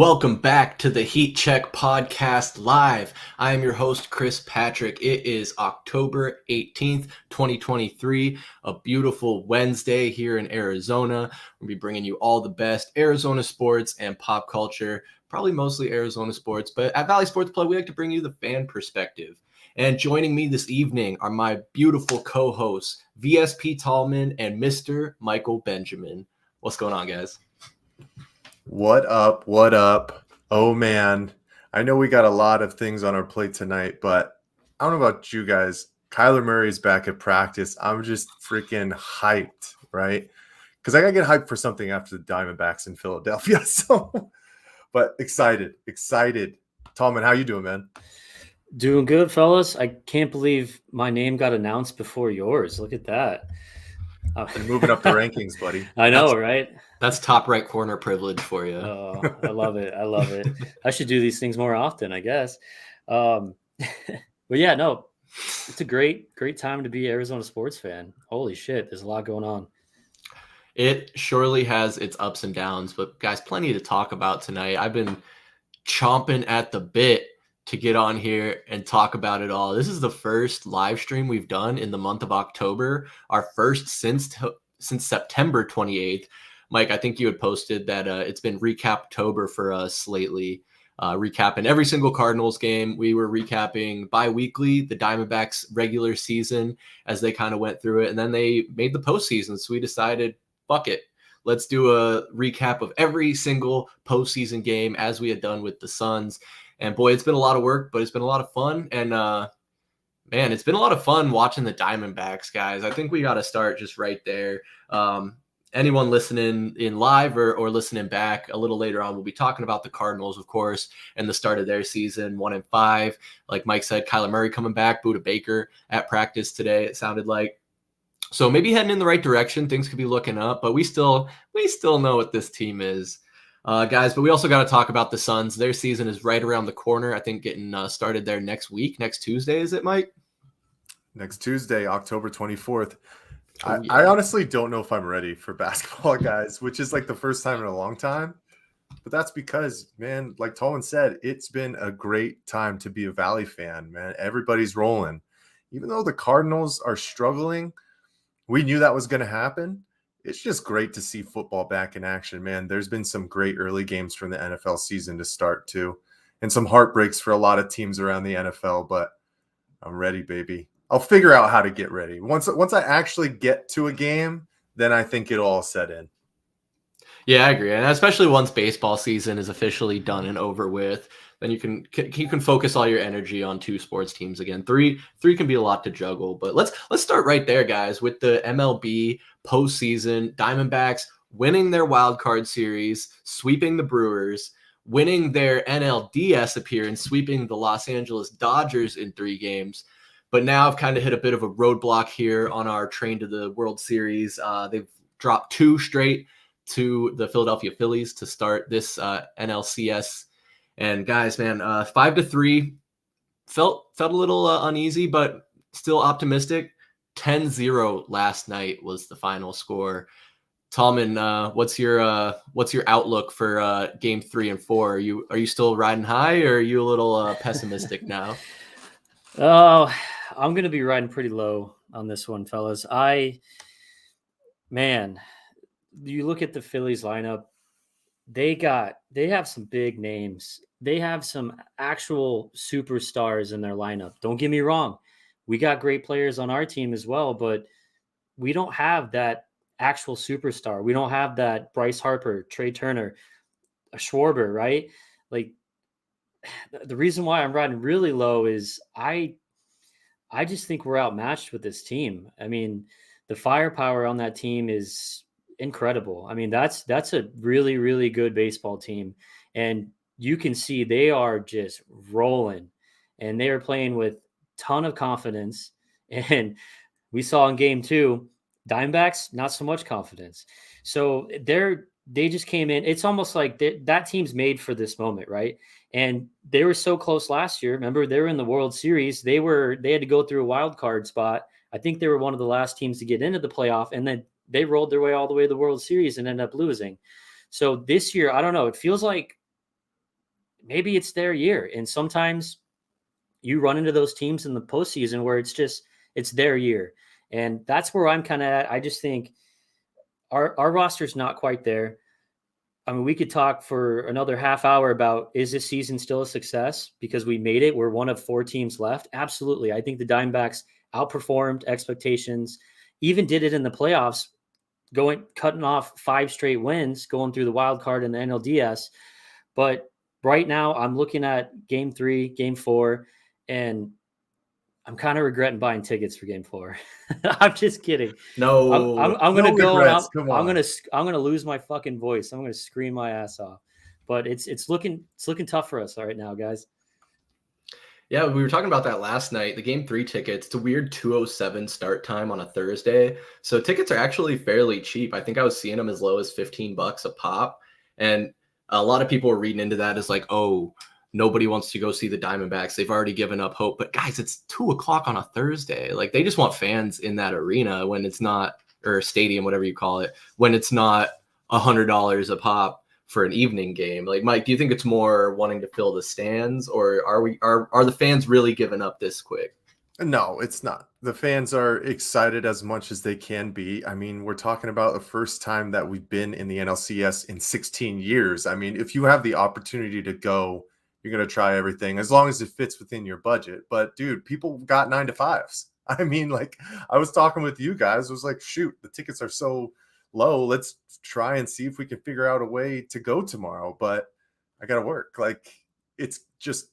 Welcome back to the Heat Check Podcast Live. I am your host, Chris Patrick. It is October 18th, 2023, a beautiful Wednesday here in Arizona. We'll be bringing you all the best Arizona sports and pop culture, probably mostly Arizona sports, but at Valley Sports Play, we like to bring you the fan perspective. And joining me this evening are my beautiful co-hosts, VSP Tallman and Mr. Michael Benjamin. What's going on, guys? What up? What up? Oh, man. I know we got a lot of things on our plate tonight, but I don't know about you guys. Kyler Murray's back at practice. I'm just freaking hyped, right? Because I got to get hyped for something after the Diamondbacks in Philadelphia. But excited. Tallman, how you doing, man? Doing good, fellas. I can't believe my name got announced before yours. Look at that. You're moving up the rankings, buddy. I know, right? That's top right corner privilege for you. Oh, I love it. I should do these things more often, I guess. But yeah, no, it's a great time to be an Arizona sports fan. Holy shit, there's a lot going on. It surely has its ups and downs, but guys, plenty to talk about tonight. I've been chomping at the bit to get on here and talk about it all. This is the first live stream we've done in the month of October, our first since September 28th. Mike, I think you had posted that it's been Recaptober for us lately, recapping every single Cardinals game. We were recapping bi-weekly the Diamondbacks regular season as they kind of went through it, and then they made the postseason, so we decided, fuck it. Let's do a recap of every single postseason game as we had done with the Suns. And boy, it's been a lot of work, but it's been a lot of fun. And man, it's been a lot of fun watching the Diamondbacks, guys. I think we got to start just right there. Anyone listening in live or listening back a little later on, we'll be talking about the Cardinals, of course, and the start of their season, 1-5. Like Mike said, Kyler Murray coming back, Budda Baker at practice today, it sounded like. So maybe heading in the right direction. Things could be looking up, but we still know what this team is. Guys, but we also got to talk about the Suns. Their season is right around the corner. I think getting started there next Tuesday, is it, Mike? Next Tuesday, October 24th. Oh, yeah. I honestly don't know if I'm ready for basketball, guys, which is like the first time in a long time. But that's because, man, like Tallman said, it's been a great time to be a Valley fan, man. Everybody's rolling. Even though the Cardinals are struggling, we knew that was going to happen. It's just great to see football back in action, man. There's been some great early games from the NFL season to start, too, and some heartbreaks for a lot of teams around the NFL, but I'm ready, baby. I'll figure out how to get ready. Once I actually get to a game, then I think it'll all set in. Yeah, I agree. And especially once baseball season is officially done and over with, then you can focus all your energy on two sports teams again. Three can be a lot to juggle, but let's start right there, guys, with the MLB postseason. Diamondbacks winning their wild card series, sweeping the Brewers, winning their NLDS appearance, sweeping the Los Angeles Dodgers in 3 games. But now I've kind of hit a bit of a roadblock here on our train to the World Series. They've dropped 2 straight to the Philadelphia Phillies to start this NLCS. And guys, man, 5-3 felt a little uneasy, but still optimistic. 10-0 last night was the final score. Tallman, what's your outlook for game 3 and 4? Are you still riding high, or are you a little pessimistic now? Oh, I'm going to be riding pretty low on this one, fellas. You look at the Phillies lineup, they have some big names. They have some actual superstars in their lineup. Don't get me wrong. We got great players on our team as well, but we don't have that actual superstar. We don't have that Bryce Harper, Trey Turner, a Schwarber, right? Like, the reason why I'm riding really low is I just think we're outmatched with this team. I mean, the firepower on that team is incredible. I mean, that's a really, really good baseball team. And you can see they are just rolling, and they are playing with a ton of confidence. And we saw in game 2, Diamondbacks, not so much confidence. So they just came in. It's almost like that team's made for this moment, right? And they were so close last year. Remember, they were in the World Series. They had to go through a wild card spot. I think they were one of the last teams to get into the playoff, and then they rolled their way all the way to the World Series and ended up losing. So this year, I don't know. It feels like maybe it's their year. And sometimes you run into those teams in the postseason where it's their year. And that's where I'm kind of at. I just think our roster's not quite there. I mean, we could talk for another half hour about, is this season still a success because we made it? We're one of 4 teams left. Absolutely. I think the Diamondbacks outperformed expectations, even did it in the playoffs, cutting off 5 straight wins, going through the wild card in the NLDS. But right now I'm looking at game 3, game 4, and I'm kind of regretting buying tickets for game 4. I'm just kidding. No, I'm going to go. Regrets. I'm going to lose my fucking voice. I'm going to scream my ass off. But it's looking tough for us right now, guys. Yeah, we were talking about that last night. The game 3 tickets, it's a weird 2:07 start time on a Thursday. So tickets are actually fairly cheap. I think I was seeing them as low as $15 a pop. And a lot of people are reading into that as like, oh, nobody wants to go see the Diamondbacks. They've already given up hope. But guys, it's 2:00 on a Thursday. Like, they just want fans in that arena when it's not, or stadium, whatever you call it, when it's not $100 a pop for an evening game. Like, Mike, do you think it's more wanting to fill the stands, or are the fans really giving up this quick? No, it's not. The fans are excited as much as they can be. I mean, we're talking about the first time that we've been in the NLCS in 16 years. I mean, if you have the opportunity to go, you're going to try everything as long as it fits within your budget. But dude, people got 9 to 5s. I mean, like, I was talking with you guys. I was like, shoot, the tickets are so low. Let's try and see if we can figure out a way to go tomorrow. But I got to work. Like, it's just,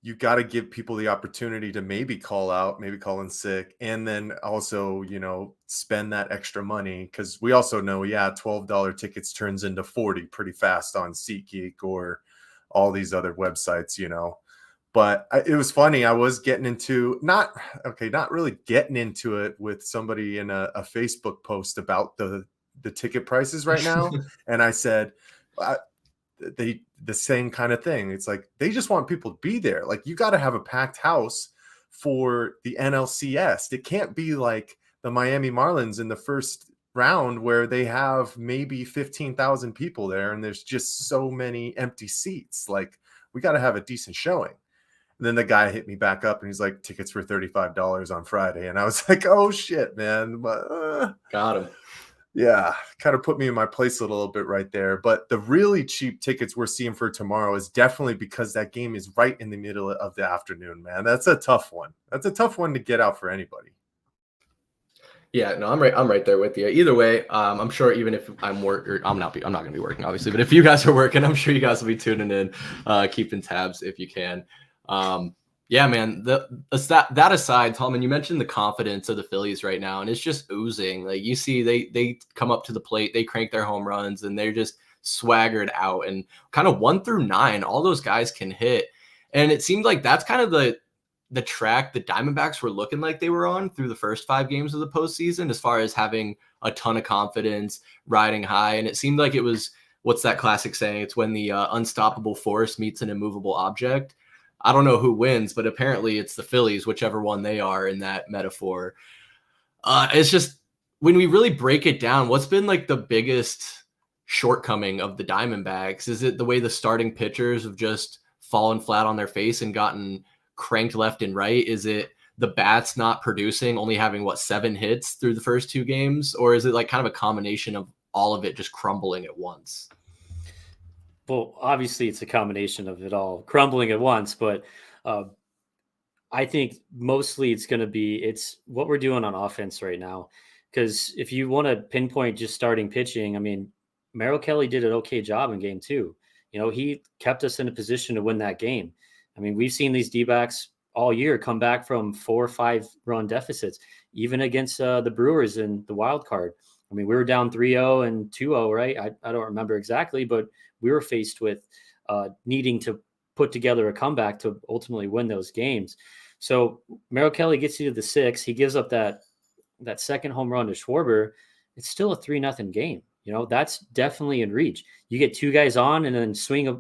you got to give people the opportunity to maybe call out, maybe call in sick, and then also, you know, spend that extra money. Because we also know, yeah, $12 tickets turns into 40 pretty fast on SeatGeek or all these other websites, you know. But it was funny. I was getting into, not really getting into it with somebody in a Facebook post about the ticket prices right now. And I said, the same kind of thing. It's like, they just want people to be there. Like, you got to have a packed house for the NLCS. It can't be like the Miami Marlins in the first round where they have maybe 15,000 people there and there's just so many empty seats. Like, we got to have a decent showing. And then the guy hit me back up and he's like, tickets were $35 on Friday. And I was like, oh shit, man. Got him. Yeah, kind of put me in my place a little bit right there. But the really cheap tickets we're seeing for tomorrow is definitely because that game is right in the middle of the afternoon, man. That's a tough one. That's a tough one to get out for anybody. Yeah, no, I'm right there with you. Either way, I'm sure even if I'm not going to be working, obviously, but if you guys are working, I'm sure you guys will be tuning in, keeping tabs if you can. Yeah, man, that aside, Tallman, you mentioned the confidence of the Phillies right now, and it's just oozing. Like, you see, they come up to the plate, they crank their home runs, and they're just swaggered out. And kind of 1 through 9, all those guys can hit. And it seemed like that's kind of the track the Diamondbacks were looking like they were on through the first 5 games of the postseason, as far as having a ton of confidence, riding high. And it seemed like it was, what's that classic saying? It's when the unstoppable force meets an immovable object. I don't know who wins, but apparently it's the Phillies, whichever one they are in that metaphor. It's just, when we really break it down, what's been like the biggest shortcoming of the Diamondbacks? Is it the way the starting pitchers have just fallen flat on their face and gotten cranked left and right? Is it the bats not producing, only having 7 hits through the first 2 games? Or is it like kind of a combination of all of it just crumbling at once? Well, obviously it's a combination of it all crumbling at once, but I think mostly it's what we're doing on offense right now. Because if you want to pinpoint just starting pitching, I mean, Merrill Kelly did an okay job in game 2. You know, he kept us in a position to win that game. I mean, we've seen these D-backs all year come back from 4 or 5 run deficits, even against the Brewers in the wild card. I mean, we were down 3-0 and 2-0, right? I don't remember exactly, but we were faced with needing to put together a comeback to ultimately win those games. So Merrill Kelly gets you to the 6. He gives up that second home run to Schwarber. It's still a 3-0 game. You know, that's definitely in reach. You get 2 guys on and then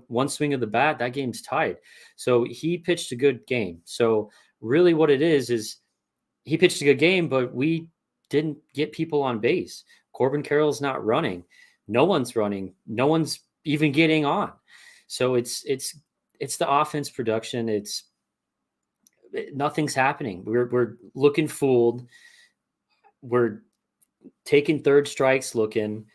one swing of the bat, that game's tied. So he pitched a good game. So really what it is he pitched a good game, but we didn't get people on base. Corbin Carroll's not running. No one's running. No one's even getting on. So it's it's the offense production. Nothing's happening. We're looking fooled. We're taking third strikes looking.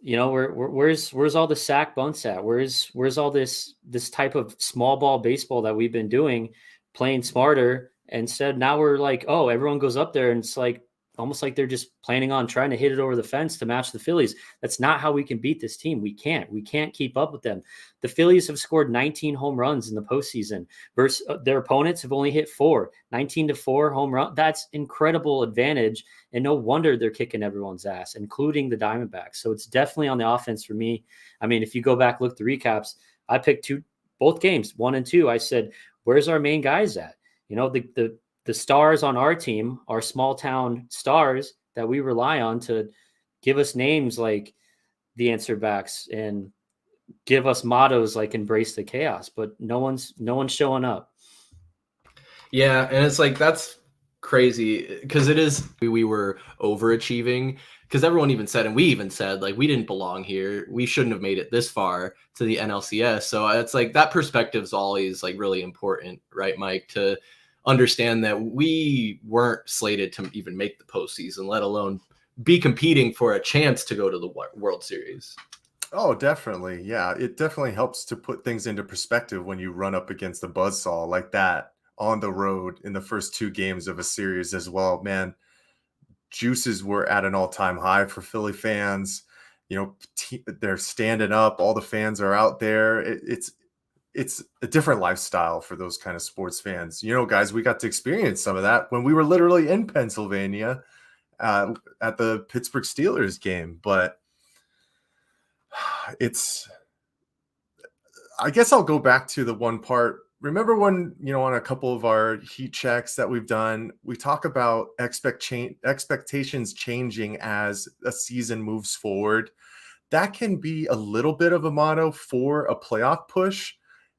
Where's all the sack bunts at? Where's all this type of small ball baseball that we've been doing, playing smarter? Instead, now we're like, oh, everyone goes up there and it's like almost like they're just planning on trying to hit it over the fence to match the Phillies. That's not how we can beat this team. We can't keep up with them. The Phillies have scored 19 home runs in the postseason versus their opponents have only hit 19-4 home run. That's incredible advantage. And no wonder they're kicking everyone's ass, including the Diamondbacks. So it's definitely on the offense for me. I mean, if you go back, look the recaps, I picked both games, 1 and 2. I said, where's our main guys at? The stars on our team are small town stars that we rely on to give us names like the answer backs and give us mottos like embrace the chaos, but no one's showing up. Yeah. And it's like, that's crazy because we were overachieving because everyone even said, and we even said, like, we didn't belong here. We shouldn't have made it this far to the NLCS. So it's like that perspective is always like really important, right, Mike, to understand that we weren't slated to even make the postseason, let alone be competing for a chance to go to the World Series. Oh, definitely. Yeah, it definitely helps to put things into perspective when you run up against a buzzsaw like that on the road in the first 2 games of a series as well. Man, juices were at an all-time high for Philly fans. They're standing up. All the fans are out there. It's a different lifestyle for those kind of sports fans. Guys, we got to experience some of that when we were literally in Pennsylvania at the Pittsburgh Steelers game. But I guess I'll go back to the one part. Remember when, on a couple of our heat checks that we've done, we talk about expectations changing as a season moves forward. That can be a little bit of a motto for a playoff push.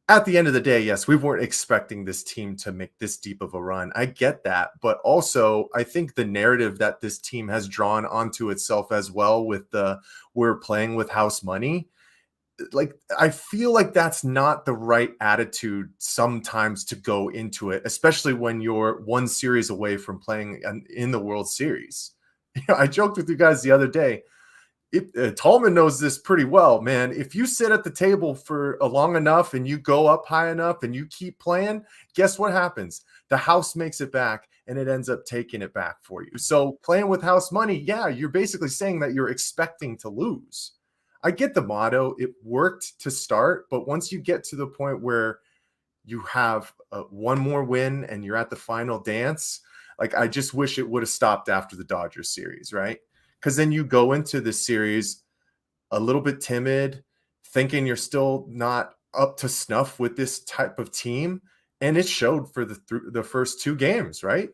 At the end of the day, yes, we weren't expecting this team to make this deep of a run. I get that. But also, I think the narrative that this team has drawn onto itself as well with we're playing with house money, like, I feel like that's not the right attitude sometimes to go into it, especially when you're 1 series away from playing in the World Series. I joked with you guys the other day. Tallman knows this pretty well, man. If you sit at the table for long enough and you go up high enough and you keep playing, guess what happens? The house makes it back and it ends up taking it back for you. So playing with house money, yeah, you're basically saying that you're expecting to lose. I get the motto. It worked to start, but once you get to the point where you have one more win and you're at the final dance, like, I just wish it would have stopped after the Dodgers series, right? Because then you go into this series a little bit timid, thinking you're still not up to snuff with this type of team. And it showed for the first 2 games, right?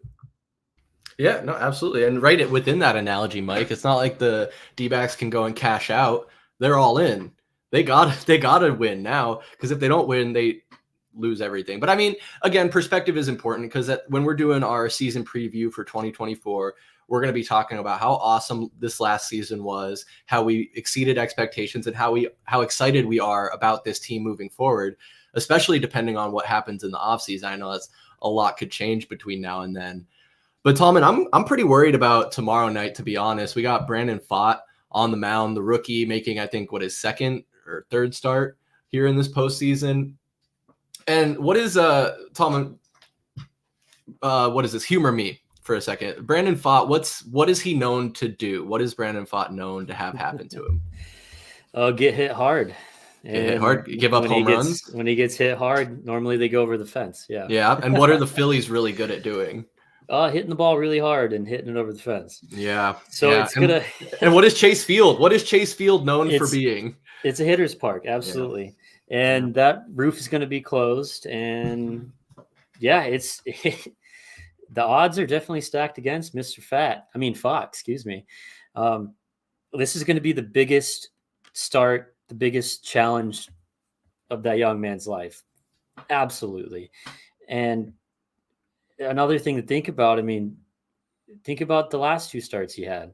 Yeah, no, absolutely. And right within that analogy, Mike, it's not like the D-backs can go and cash out. They're all in. They got to win now, because if they don't win, they lose everything. But I mean, again, perspective is important, because when we're doing our season preview for 2024, we're going to be talking about how awesome this last season was, how we exceeded expectations, and how excited we are about this team moving forward, especially depending on what happens in the offseason. I know that's a lot could change between now and then. But Tallman, I'm pretty worried about tomorrow night, to be honest. We got Brandon Pfaadt on the mound, the rookie, making, I think, his 2nd or 3rd start here in this postseason. And what is Tallman? What is this? Humor me for a second. Brandon Pfaadt, what is he known to do? What is Brandon Pfaadt known to have happen to him? Get hit hard. Hit hard, give up home runs. When he gets hit hard, normally they go over the fence. Yeah. Yeah. And what are the Phillies really good at doing? Hitting the ball really hard and hitting it over the fence. Yeah. So yeah. it's gonna. And what is Chase Field? What is Chase Field known for being? It's a hitter's park, absolutely. Yeah. And that roof is going to be closed. And yeah, the odds are definitely stacked against Mr. Pfaadt, excuse me. This is going to be the biggest start, the biggest challenge of that young man's life. Absolutely. And another thing to think about, think about the last 2 starts he had.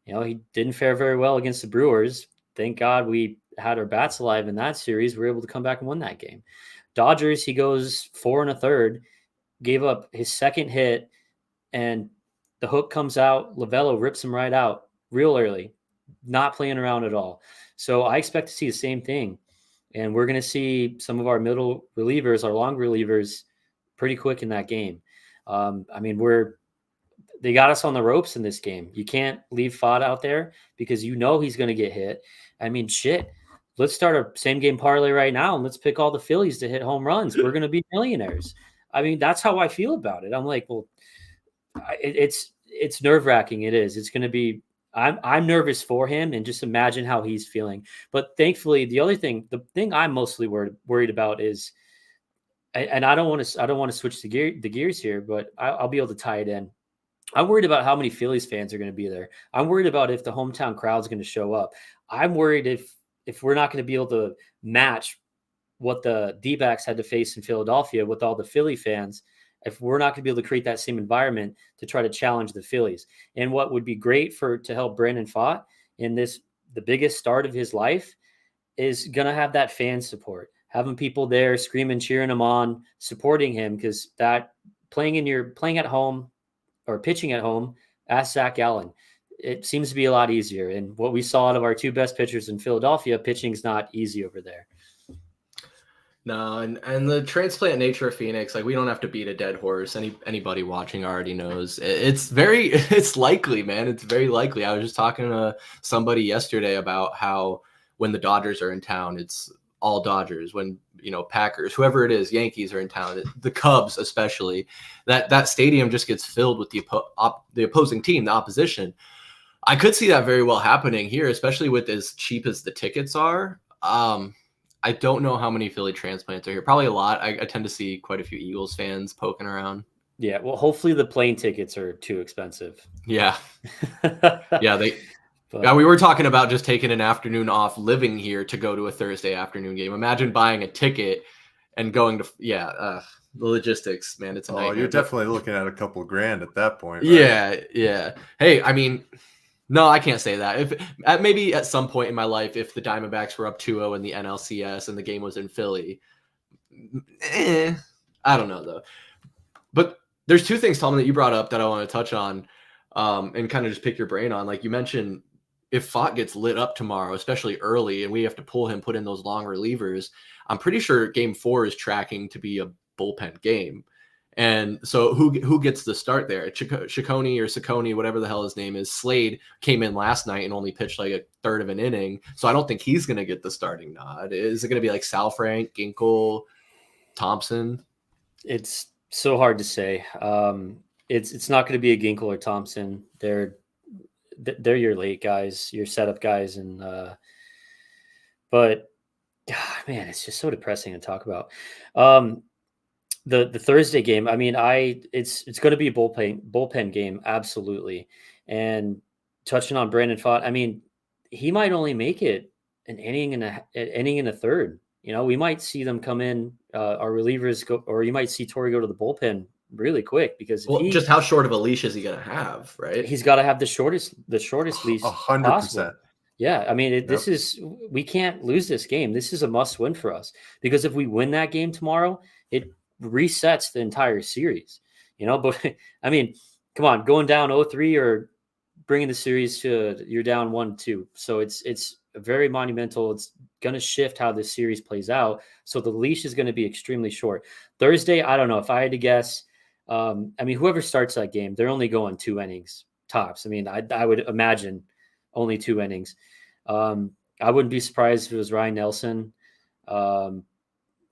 He didn't fare very well against the Brewers. Thank God we had our bats alive in that series. We were able to come back and win that game. Dodgers, he goes 4 1/3, gave up his second hit, and the hook comes out. Lovello rips him right out real early, not playing around at all. So I expect to see the same thing. And we're going to see some of our middle relievers, our long relievers, pretty quick in that game. I mean, they got us on the ropes in this game. You can't leave Fod out there because he's going to get hit. I mean, shit. Let's start a same game parlay right now and let's pick all the Phillies to hit home runs. We're going to be millionaires. I mean, that's how I feel about it. I'm like, well, it's nerve wracking. It is. It's going to be. I'm nervous for him, and just imagine how he's feeling. But thankfully, the thing I'm mostly worried about is, and I don't want to switch the gears here, but I'll be able to tie it in. I'm worried about how many Phillies fans are going to be there. I'm worried about if the hometown crowd's going to show up. I'm worried if we're not going to be able to match what the Dbacks had to face in Philadelphia with all the Philly fans, if we're not going to be able to create that same environment to try to challenge the Phillies. And what would be great to help Brandon Pfaadt in the biggest start of his life is going to have that fan support, having people there screaming, cheering him on, supporting him, because that playing at home or pitching at home, ask Zach Allen. It seems to be a lot easier. And what we saw out of our two best pitchers in Philadelphia, pitching's not easy over there. No, and the transplant nature of Phoenix, like, we don't have to beat a dead horse. Anybody watching already knows. It's likely, man. It's very likely. I was just talking to somebody yesterday about how when the Dodgers are in town, it's all Dodgers. When, Packers, whoever it is, Yankees are in town, the Cubs especially, that stadium just gets filled with the opposing team, the opposition. I could see that very well happening here, especially with as cheap as the tickets are. I don't know how many Philly transplants are here. Probably a lot. I tend to see quite a few Eagles fans poking around. Yeah, well, hopefully the plane tickets are too expensive. Yeah. Yeah, we were talking about just taking an afternoon off living here to go to a Thursday afternoon game. Imagine buying a ticket and going to the logistics, man. It's a nightmare. You're definitely looking at a couple of grand at that point, right? Yeah. Hey, I mean, no, I can't say that. If maybe at some point in my life, if the Diamondbacks were up 2-0 in the NLCS and the game was in Philly, I don't know though. But there's two things, Tallman, that you brought up that I want to touch on, and kind of just pick your brain on. Like you mentioned, if Pfaadt gets lit up tomorrow, especially early, and we have to put in those long relievers, I'm pretty sure Game 4 is tracking to be a bullpen game. And so who gets the start there? Ciccone, whatever the hell his name is. Slade came in last night and only pitched like a third of an inning. So I don't think he's going to get the starting nod. Is it going to be like Sal Frank, Ginkel, Thompson? It's so hard to say. It's not going to be a Ginkel or Thompson. They're your late guys, your setup guys. And but man, it's just so depressing to talk about. The Thursday game, I mean, it's going to be a bullpen game, absolutely. And touching on Brandon Pfaadt, I mean, he might only make it an inning and a third. We might see them come in, our relievers go, or you might see Torrey go to the bullpen really quick because just how short of a leash is he going to have, right? He's got to have the shortest leash 100%. possible. Yeah, I mean, we can't lose this game. This is a must win for us because if we win that game tomorrow, it resets the entire series, but I mean, come on, going down 0-3 or bringing the series to you're down 1-2. So it's very monumental. It's going to shift how this series plays out. So the leash is going to be extremely short. Thursday, I don't know if I had to guess. I mean, whoever starts that game, they're only going 2 innings tops. I mean, I would imagine only 2 innings. I wouldn't be surprised if it was Ryan Nelson,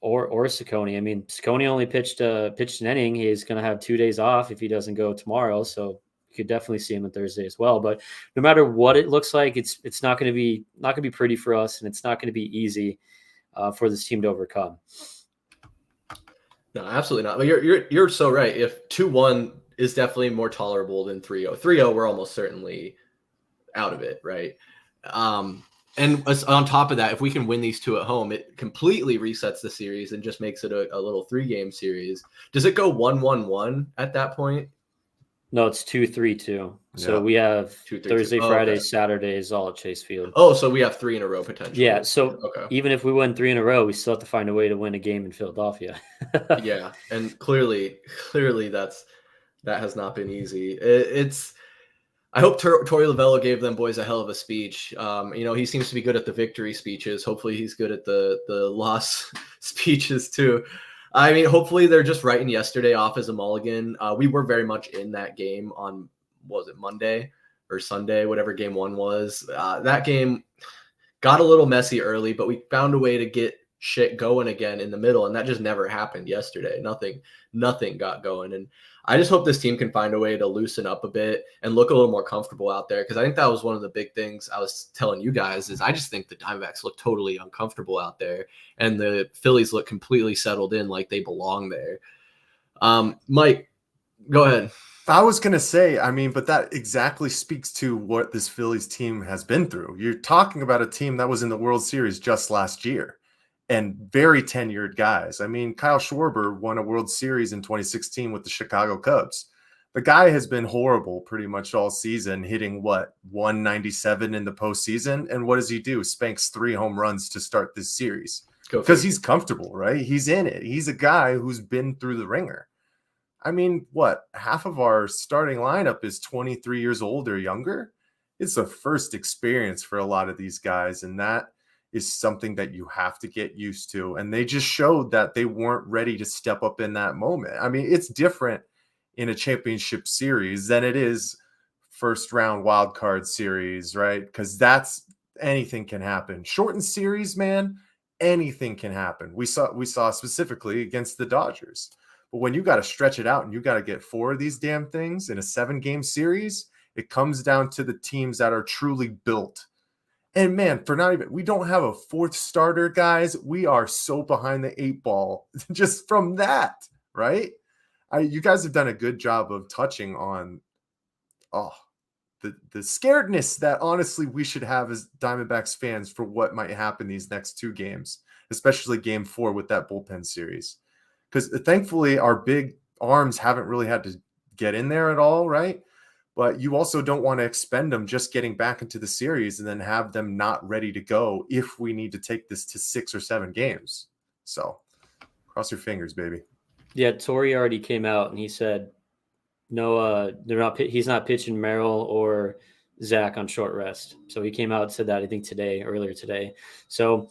or Ciccone. I mean, Ciccone only pitched an inning. He's going to have 2 days off if he doesn't go tomorrow. So you could definitely see him on Thursday as well. But no matter what it looks like, it's not going to be pretty for us, and it's not going to be easy for this team to overcome. No, absolutely not. You're so right. If 2-1 is definitely more tolerable than 3-0. 3-0, we're almost certainly out of it, right? And on top of that, if we can win these 2 at home, it completely resets the series and just makes it a little 3-game series. Does it go 1-1-1 at that point? No, it's 2-3-2. So Yeah. we have 2-3-2. Thursday, Oh, Friday, okay. Saturday is all at Chase Field. Oh, so we have 3 in a row potentially. Yeah. So Okay. even if we win 3 in a row, we still have to find a way to win a game in Philadelphia. Yeah, and clearly that has not been easy. It's I hope Torey Lovello gave them boys a hell of a speech. He seems to be good at the victory speeches. Hopefully he's good at the loss speeches too. I mean, hopefully they're just writing yesterday off as a mulligan. We were very much in that game on, was it Monday or Sunday, whatever game 1 was. That game got a little messy early, but we found a way to get shit going again in the middle, and that just never happened yesterday. Nothing got going, and I just hope this team can find a way to loosen up a bit and look a little more comfortable out there, because I think that was one of the big things I was telling you guys is I just think the Diamondbacks look totally uncomfortable out there, and the Phillies look completely settled in like they belong there. Mike, go ahead. I was going to say, I mean, but that exactly speaks to what this Phillies team has been through. You're talking about a team that was in the World Series just last year and very tenured guys. I mean, Kyle Schwarber won a World Series in 2016 with the Chicago Cubs. The guy has been horrible pretty much all season, hitting 197 in the postseason. And what does he do? Spanks 3 home runs to start this series because he's comfortable, right? He's in it. He's a guy who's been through the ringer. I mean, half of our starting lineup is 23 years old or younger. It's a first experience for a lot of these guys, and that is something that you have to get used to. And they just showed that they weren't ready to step up in that moment. I mean, it's different in a championship series than it is first round wild card series, right? Because anything can happen. Shortened series, man, anything can happen. We saw specifically against the Dodgers. But when you got to stretch it out and you got to get 4 of these damn things in a 7-game series, it comes down to the teams that are truly built. And man, we don't have a 4th starter, guys. We are so behind the 8 ball just from that, right? You guys have done a good job of touching on the scaredness that honestly we should have as Diamondbacks fans for what might happen these next 2 games, especially game 4 with that bullpen series. Because thankfully our big arms haven't really had to get in there at all, right? But you also don't want to expend them just getting back into the series and then have them not ready to go if we need to take this to 6 or 7 games. So cross your fingers, baby. Yeah, Torey already came out and he said, no, he's not pitching Merrill or Zach on short rest. So he came out and said that, I think earlier today. So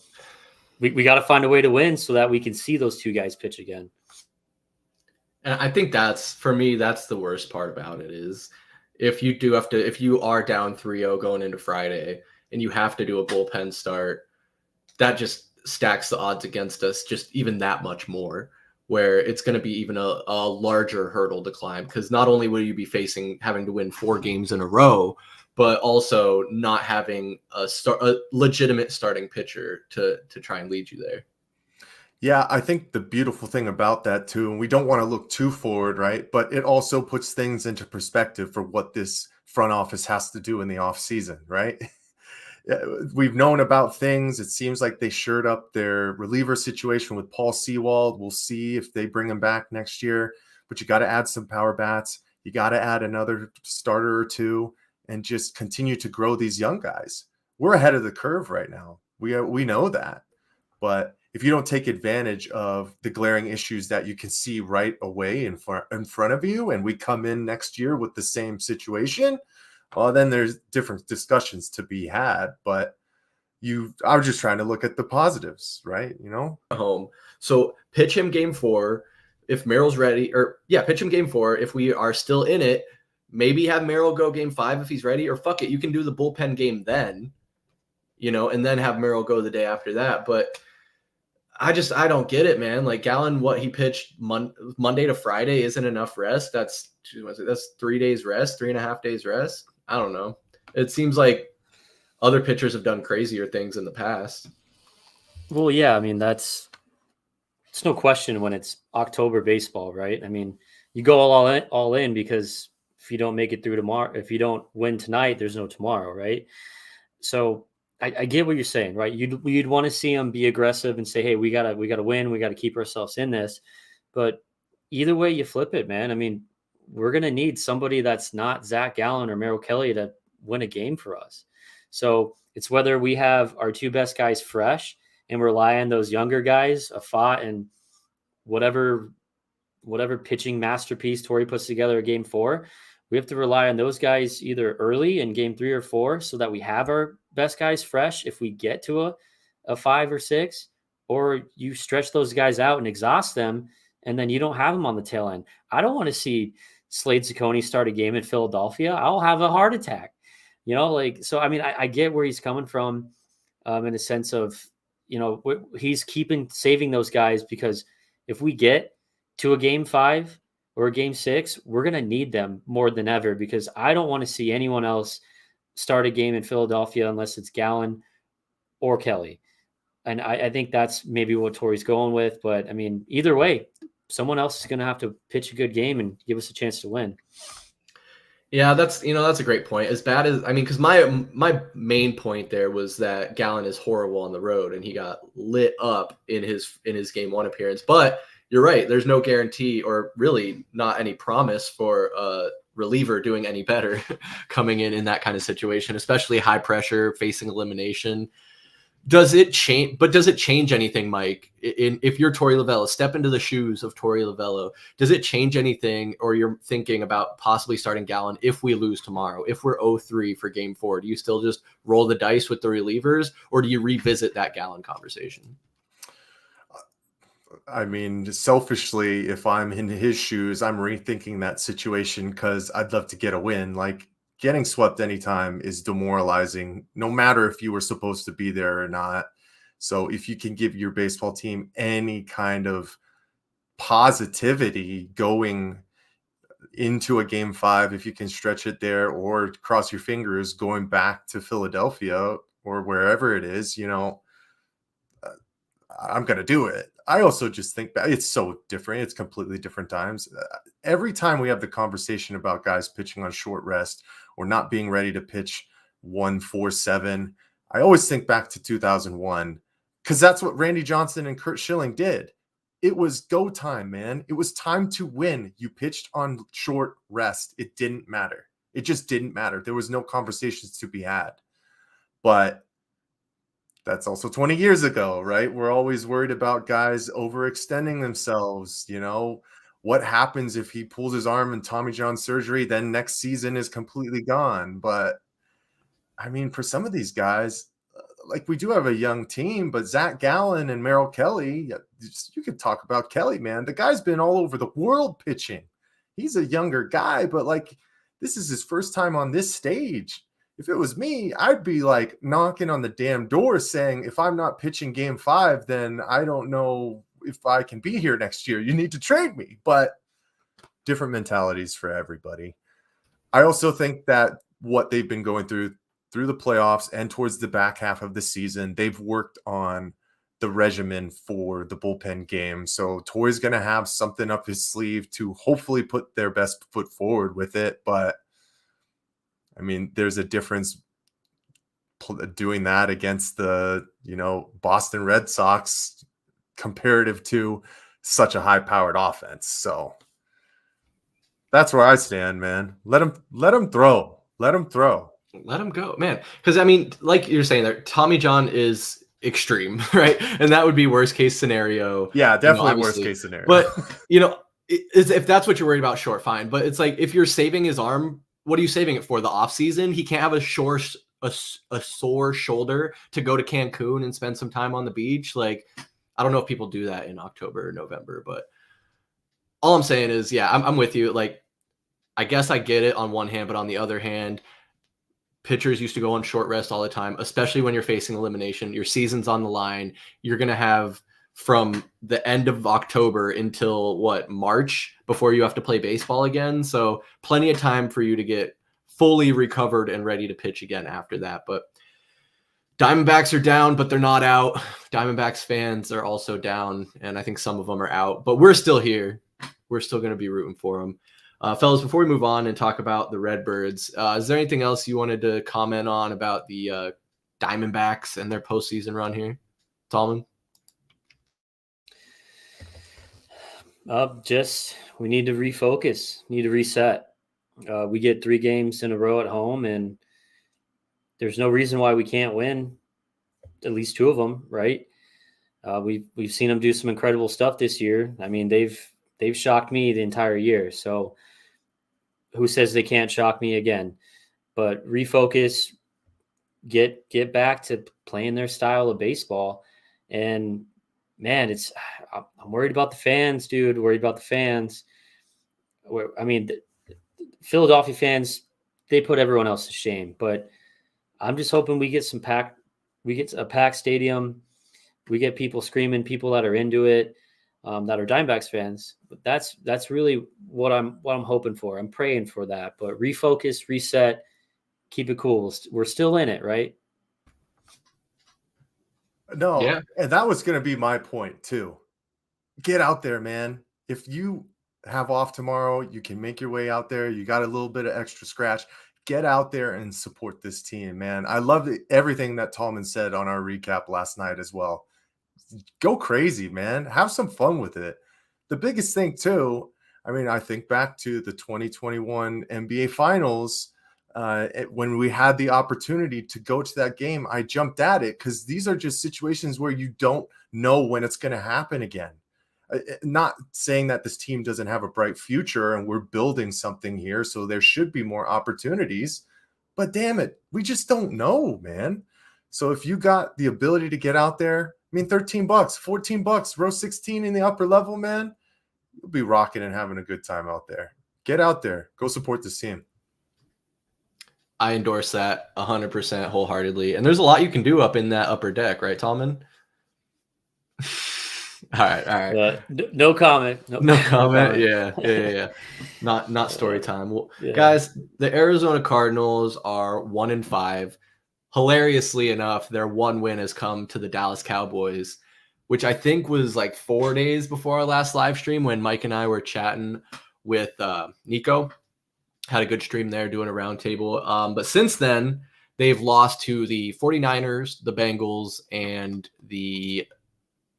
we got to find a way to win so that we can see those 2 guys pitch again. And I think that's the worst part about it is if you are down 3-0 going into Friday and you have to do a bullpen start, that just stacks the odds against us just even that much more, where it's going to be even a larger hurdle to climb, because not only will you be having to win 4 games in a row, but also not having a legitimate starting pitcher to try and lead you there. Yeah, I think the beautiful thing about that too, and we don't want to look too forward, right? But it also puts things into perspective for what this front office has to do in the off season, right? We've known about things. It seems like they shored up their reliever situation with Paul Sewald. We'll see if they bring him back next year, but you got to add some power bats. You got to add another starter or 2 and just continue to grow these young guys. We're ahead of the curve right now. We know that, but if you don't take advantage of the glaring issues that you can see right away in front of you, and we come in next year with the same situation, well, then there's different discussions to be had. But I was just trying to look at the positives, right? Home. So pitch him game 4 if Merrill's ready, pitch him game 4 if we are still in it. Maybe have Merrill go game 5 if he's ready, or fuck it, you can do the bullpen game then, and then have Merrill go the day after that. But I don't get it, man. Like Gallen, what he pitched Monday to Friday isn't enough rest. That's 3 days rest, 3.5 days rest. I don't know. It seems like other pitchers have done crazier things in the past. Well, yeah, I mean, it's no question when it's October baseball, right? I mean, you go all in because if you don't make it through tomorrow, if you don't win tonight, there's no tomorrow, right? So I get what you're saying, right? You'd want to see them be aggressive and say, hey, we gotta win, we gotta keep ourselves in this. But either way you flip it, man. I mean, we're going to need somebody that's not Zach Gallen or Merrill Kelly to win a game for us. So it's whether we have our two best guys fresh and rely on those younger guys, Afat and whatever pitching masterpiece Torrey puts together in game 4. We have to rely on those guys either early in game 3 or 4 so that we have our best guys fresh if we get to a 5 or 6, or you stretch those guys out and exhaust them, and then you don't have them on the tail end. I don't want to see Slade Ciccone start a game in Philadelphia. I'll have a heart attack. So, I mean, I get where he's coming from in a sense of, he's saving those guys because if we get to a game 5 or a game 6, we're going to need them more than ever because I don't want to see anyone else start a game in Philadelphia unless it's Gallen or Kelly. And I think that's maybe what Torrey's going with. But, I mean, either way, someone else is going to have to pitch a good game and give us a chance to win. Yeah, that's a great point. As bad as, I mean, because my main point there was that Gallen is horrible on the road and he got lit up in his game 1 appearance. But you're right. There's no guarantee or really not any promise for a reliever doing any better coming in that kind of situation, especially high pressure, facing elimination. Does it change? But does it change anything, Mike? If you're Torey Lovullo, step into the shoes of Torey Lovullo. Does it change anything, or you're thinking about possibly starting Gallen if we lose tomorrow? If we're 0-3 for game 4, do you still just roll the dice with the relievers, or do you revisit that Gallen conversation? I mean, selfishly, if I'm in his shoes, I'm rethinking that situation because I'd love to get a win. Like, getting swept anytime is demoralizing, no matter if you were supposed to be there or not. So if you can give your baseball team any kind of positivity going into a game 5, if you can stretch it there or cross your fingers going back to Philadelphia or wherever it is, I'm going to do it. I also just think that it's so different. It's completely different times. Every time we have the conversation about guys pitching on short rest or not being ready to pitch 1-4-7, I always think back to 2001 because that's what Randy Johnson and Curt Schilling did. It was go time, man. It was time to win. You pitched on short rest. It didn't matter. It just didn't matter. There was no conversations to be had. But that's also 20 years ago, right? We're always worried about guys overextending themselves. What happens if he pulls his arm in Tommy John surgery, then next season is completely gone. But I mean, for some of these guys, like we do have a young team, but Zach Gallen and Merrill Kelly, you could talk about Kelly, man. The guy's been all over the world pitching. He's a younger guy, but like this is his first time on this stage. If it was me, I'd be like knocking on the damn door saying, if I'm not pitching game 5, then I don't know if I can be here next year. You need to trade me. But different mentalities for everybody. I also think that what they've been going through the playoffs and towards the back half of the season, they've worked on the regimen for the bullpen game. So Torrey's going to have something up his sleeve to hopefully put their best foot forward with it. But I mean, there's a difference doing that against the, Boston Red Sox comparative to such a high-powered offense. So that's where I stand, man. Let him throw. Let him throw. Let him go, man. Because, I mean, like you're saying there, Tommy John is extreme, right? And that would be worst case scenario. Yeah, definitely worst case scenario. But, if that's what you're worried about, sure, fine. But it's like if you're saving his arm, what are you saving it for? The off season? He can't have a sore shoulder to go to Cancun and spend some time on the beach. Like, I don't know if people do that in October or November, but all I'm saying is, yeah, I'm with you. Like, I guess I get it on one hand, but on the other hand, pitchers used to go on short rest all the time, especially when you're facing elimination. Your season's on the line. You're going to have from the end of October until March before you have to play baseball again. So plenty of time for you to get fully recovered and ready to pitch again after that. But Diamondbacks are down, but they're not out. Diamondbacks fans are also down, and I think some of them are out, but we're still here. We're still going to be rooting for them. Fellas, before we move on and talk about the Redbirds, is there anything else you wanted to comment on about the Diamondbacks and their postseason run here, Tallman? Just We need to refocus, need to reset. We get 3 games in a row at home, and there's no reason why we can't win at least 2 of them, right? We've seen them do some incredible stuff this year. I mean, they've shocked me the entire year. So who says they can't shock me again? But refocus, get back to playing their style of baseball. And man, I'm worried about the fans, dude. Worried about the fans. I mean, the Philadelphia fans, they put everyone else to shame. But I'm just hoping we get a packed stadium. We get people screaming, people that are into it, that are Diamondbacks fans. But that's really what I'm hoping for. I'm praying for that. But refocus, reset, keep it cool. We're still in it, right? No, Yeah. and that was going to be my point too. Get out there, man. If you have off tomorrow, you can make your way out there. You got a little bit of extra scratch. Get out there and support this team, man. I love everything that Tallman said on our recap last night as well. Go crazy, man. Have some fun with it. The biggest thing too, I mean, I think back to the 2021 NBA Finals. When we had the opportunity to go to that game, I jumped at it because these are just situations where you don't know when it's going to happen again. Not saying that this team doesn't have a bright future and we're building something here, so there should be more opportunities, but damn it, we just don't know, man. So if you got the ability to get out there, I mean, $13, $14, row 16 in the upper level, man, you'll be rocking and having a good time out there. Get out there, go support this team. I endorse that 100% wholeheartedly. And there's a lot you can do up in that upper deck, right, Tallman? All right. No comment. No comment. Yeah. Not story time. Well, Yeah. Guys, the Arizona Cardinals are 1-5. Hilariously enough, their one win has come to the Dallas Cowboys, which I think was like 4 days before our last live stream when Mike and I were chatting with Nico. Had a good stream there doing a roundtable. But since then, they've lost to the 49ers, the Bengals, and the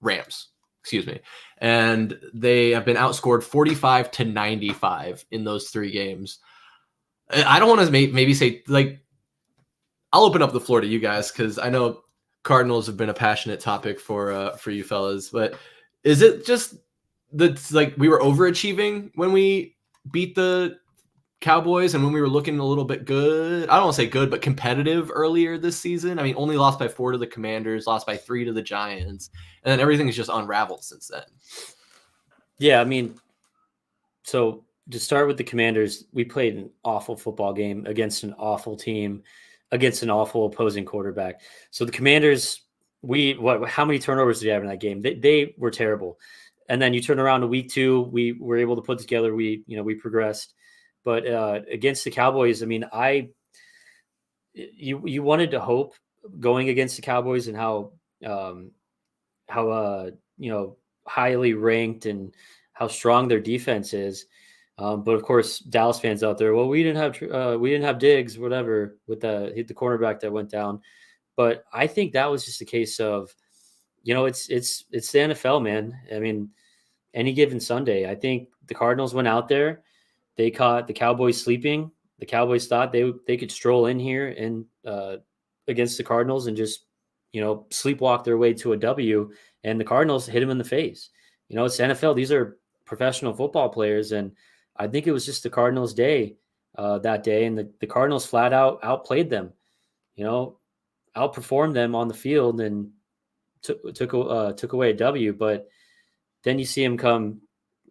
Rams. Excuse me. And they have been outscored 45-95 in those 3 games. I don't want to maybe say, like, I'll open up the floor to you guys because I know Cardinals have been a passionate topic for you fellas. But is it just that, like, we were overachieving when we beat the Cowboys and when we were looking a little bit good? I don't want to say good, but competitive earlier this season. I mean, only lost by 4 to the Commanders, lost by 3 to the Giants, and then everything has just unraveled since then. Yeah, I mean, so to start with the Commanders, we played an awful football game against an awful team, against an awful opposing quarterback. So the Commanders, how many turnovers did you have in that game? They were terrible. And then you turn around to week 2, we were able to put together, we progressed. But against the Cowboys, I mean, you wanted to hope going against the Cowboys and how highly ranked and how strong their defense is. But of course, Dallas fans out there, well, we didn't have Diggs, whatever, with the cornerback that went down. But I think that was just a case of, it's the NFL, man. I mean, any given Sunday, I think the Cardinals went out there. They caught the Cowboys sleeping. The Cowboys thought they could stroll in here and against the Cardinals and just, sleepwalk their way to a W. And the Cardinals hit them in the face. It's NFL. These are professional football players. And I think it was just the Cardinals' day that day. And the Cardinals flat out outplayed them, outperformed them on the field and took away a W. But then you see them come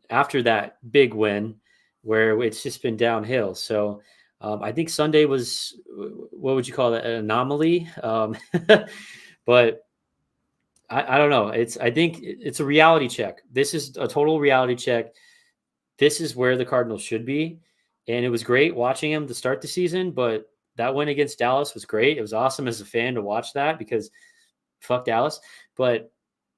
after that big win, where it's just been downhill. So I think Sunday was, what would you call it, an anomaly? But I don't know. I think it's a reality check. This is a total reality check. This is where the Cardinals should be. And it was great watching them to start the season, but that win against Dallas was great. It was awesome as a fan to watch that because fuck Dallas. But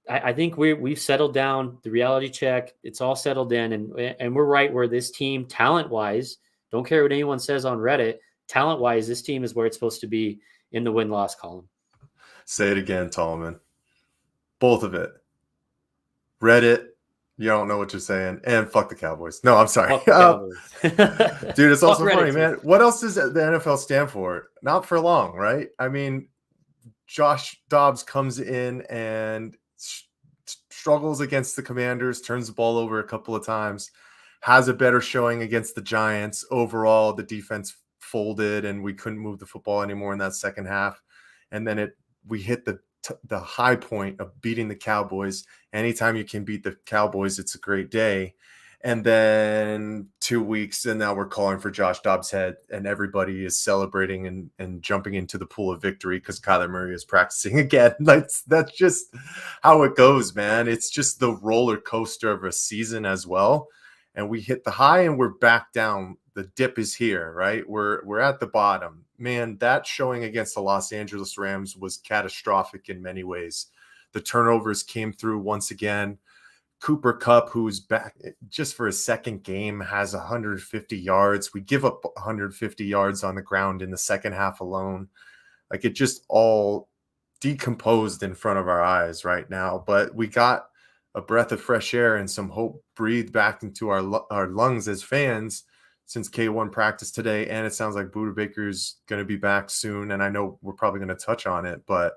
I think we've settled down the reality check. It's all settled in, and we're right where this team, talent-wise, don't care what anyone says on Reddit, talent-wise, this team is where it's supposed to be in the win-loss column. Say it again, Tallman. Both of it. Reddit, You don't know what you're saying. And fuck the Cowboys. No, I'm sorry. Fuck the Cowboys. Dude, it's also Fuck funny, Reddit. man. What else does the NFL stand for? Not for long, right? I mean, Josh Dobbs comes in and struggles against the Commanders, turns the ball over a couple of times, has a better showing against the Giants. Overall, the defense folded and we couldn't move the football anymore in that second half. And then we hit the high point of beating the Cowboys. Anytime you can beat the Cowboys, it's a great day. And then 2 weeks, and now we're calling for Josh Dobbs' head, and everybody is celebrating and jumping into the pool of victory because Kyler Murray is practicing again. That's just how it goes, man. It's just the roller coaster of a season as well. And we hit the high and we're back down. The dip is here, right? We're at the bottom. Man, that showing against the Los Angeles Rams was catastrophic in many ways. The turnovers came through once again. Cooper Kupp, who's back just for his second game, has 150 yards. We give up 150 yards on the ground in the second half alone. Like, it just all decomposed in front of our eyes right now. But we got a breath of fresh air and some hope breathed back into our lungs as fans since K1 practice today. And it sounds like Budda Baker's going to be back soon. And I know we're probably going to touch on it, but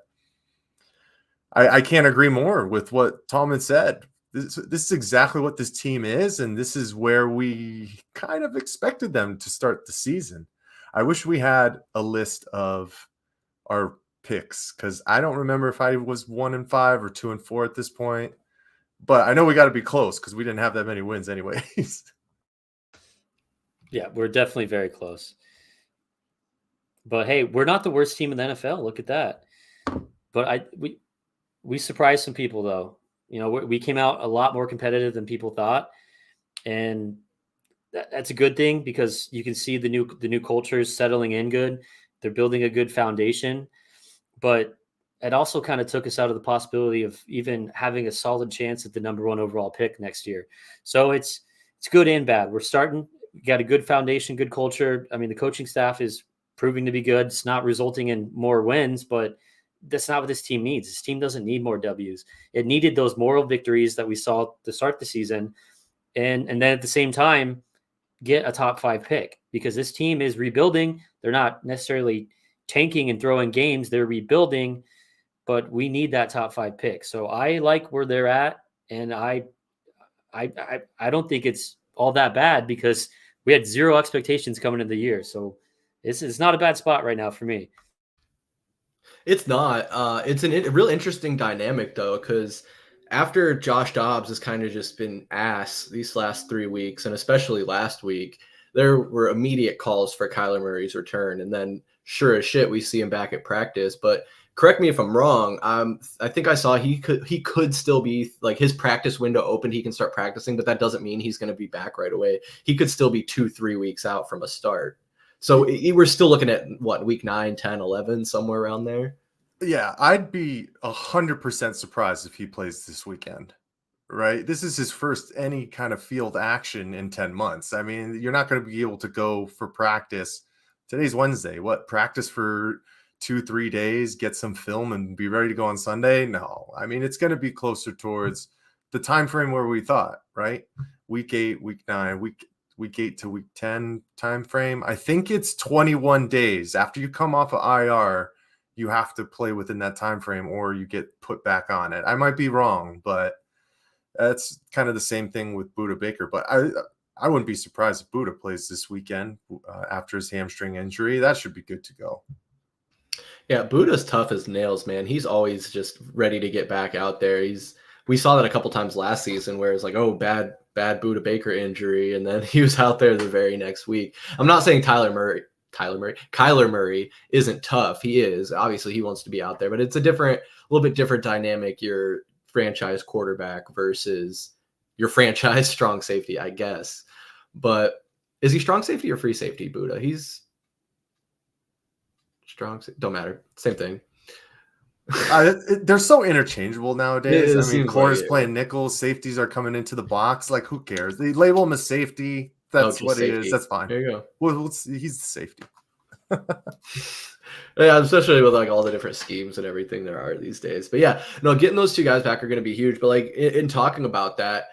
I can't agree more with what Tallman said. This is exactly what this team is, and this is where we kind of expected them to start the season. I wish we had a list of our picks because I don't remember if I was 1-5 or 2-4 at this point, but I know we got to be close because we didn't have that many wins anyways. Yeah, we're definitely very close. But hey, we're not the worst team in the NFL. Look at that. But we surprised some people though. You know, we came out a lot more competitive than people thought, and that's a good thing because you can see the new cultures settling in good. They're building a good foundation, but it also kind of took us out of the possibility of even having a solid chance at the number 1 overall pick next year. So it's good and bad. We're starting. We got a good foundation, good culture. I mean, the coaching staff is proving to be good. It's not resulting in more wins, but that's not what this team needs. This team doesn't need more W's. It needed those moral victories that we saw to start the season. And then at the same time, get a top 5 pick because this team is rebuilding. They're not necessarily tanking and throwing games. They're rebuilding, but we need that top 5 pick. So I like where they're at. And I don't think it's all that bad because we had 0 expectations coming into the year. So it's not a bad spot right now for me. It's not. It's a real interesting dynamic, though, because after Josh Dobbs has kind of just been ass these last 3 weeks, and especially last week, there were immediate calls for Kyler Murray's return. And then sure as shit, we see him back at practice. But correct me if I'm wrong. I think I saw he could still be like his practice window opened. He can start practicing, but that doesn't mean he's going to be back right away. He could still be 2-3 weeks out from a start. So we're still looking at what, week 9, 10, 11, somewhere around there. Yeah, I'd be 100% surprised if he plays this weekend, right? This is his first any kind of field action in 10 months. I mean, you're not going to be able to go for practice. Today's Wednesday. What, practice for 2-3 days, get some film and be ready to go on Sunday? No. I mean, it's going to be closer towards the time frame where we thought, right? Week 8, week 9, week 8 to week 10 time frame. I think it's 21 days after you come off of IR. You have to play within that time frame or you get put back on it. I might be wrong, but that's kind of the same thing with Budda Baker. But I wouldn't be surprised if Budda plays this weekend after his hamstring injury. That should be good to go. Yeah, Budda's tough as nails, man. He's always just ready to get back out there. We saw that a couple times last season where it's like, oh, bad Budda Baker injury, and then he was out there the very next week. I'm not saying Kyler Murray isn't tough. He is. Obviously, he wants to be out there, but it's a little bit different dynamic. Your franchise quarterback versus your franchise strong safety, I guess. But is he strong safety or free safety, Budda? He's strong. Don't matter. Same thing. They're so interchangeable nowadays. I mean, corners like playing nickels, safeties are coming into the box. Like, who cares? They label him as safety. That's what safety. It is. That's fine. There you go. Well, he's the safety. Yeah, especially with like all the different schemes and everything there are these days. But yeah, no, getting those 2 guys back are going to be huge. But like in talking about that,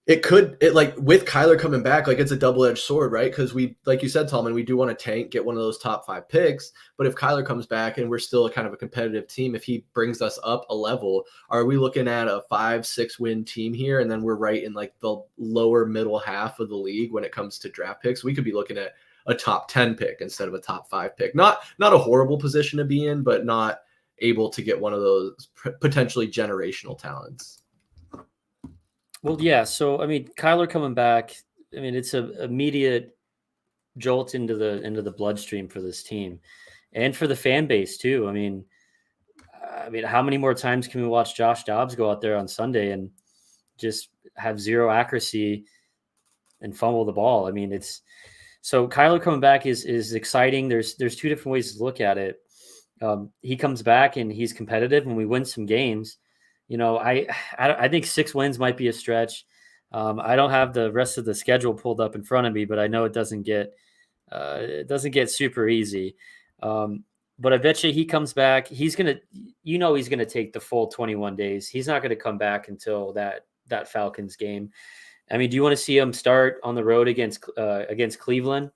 like with Kyler coming back, like it's a double-edged sword, right? Because we, like you said, Tallman, we do want to tank, get one of those top 5 picks. But if Kyler comes back and we're still a kind of a competitive team, if he brings us up a level, are we looking at a 5-6 win team here? And then we're right in like the lower middle half of the league when it comes to draft picks. We could be looking at a top 10 pick instead of a top 5 pick. Not a horrible position to be in, but not able to get one of those potentially generational talents. Well, yeah. So, I mean, Kyler coming back, I mean, it's an immediate jolt into the bloodstream for this team and for the fan base too. I mean, how many more times can we watch Josh Dobbs go out there on Sunday and just have zero accuracy and fumble the ball? I mean, so Kyler coming back is exciting. There's 2 different ways to look at it. He comes back and he's competitive and we win some games. You know, I think 6 wins might be a stretch. I don't have the rest of the schedule pulled up in front of me, but I know it doesn't get super easy. But I bet you he comes back. He's gonna take the full 21 days. He's not gonna come back until that Falcons game. I mean, do you want to see him start on the road against Cleveland?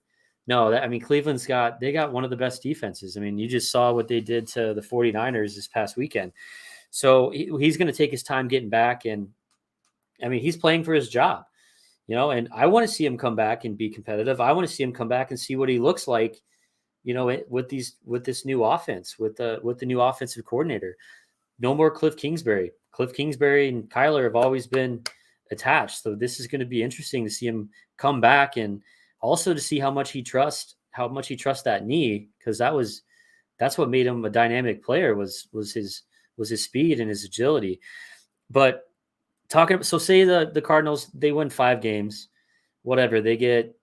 No, Cleveland's got one of the best defenses. I mean, you just saw what they did to the 49ers this past weekend. So he's going to take his time getting back. And I mean, he's playing for his job, you know, and I want to see him come back and be competitive. I want to see him come back and see what he looks like, you know, with this new offense, with the new offensive coordinator. No more Cliff Kingsbury. Cliff Kingsbury and Kyler have always been attached. So this is going to be interesting to see him come back and also to see how much he trusts that knee, because that's what made him a dynamic player was his speed and his agility. But so say the Cardinals, they win 5 games, whatever, they get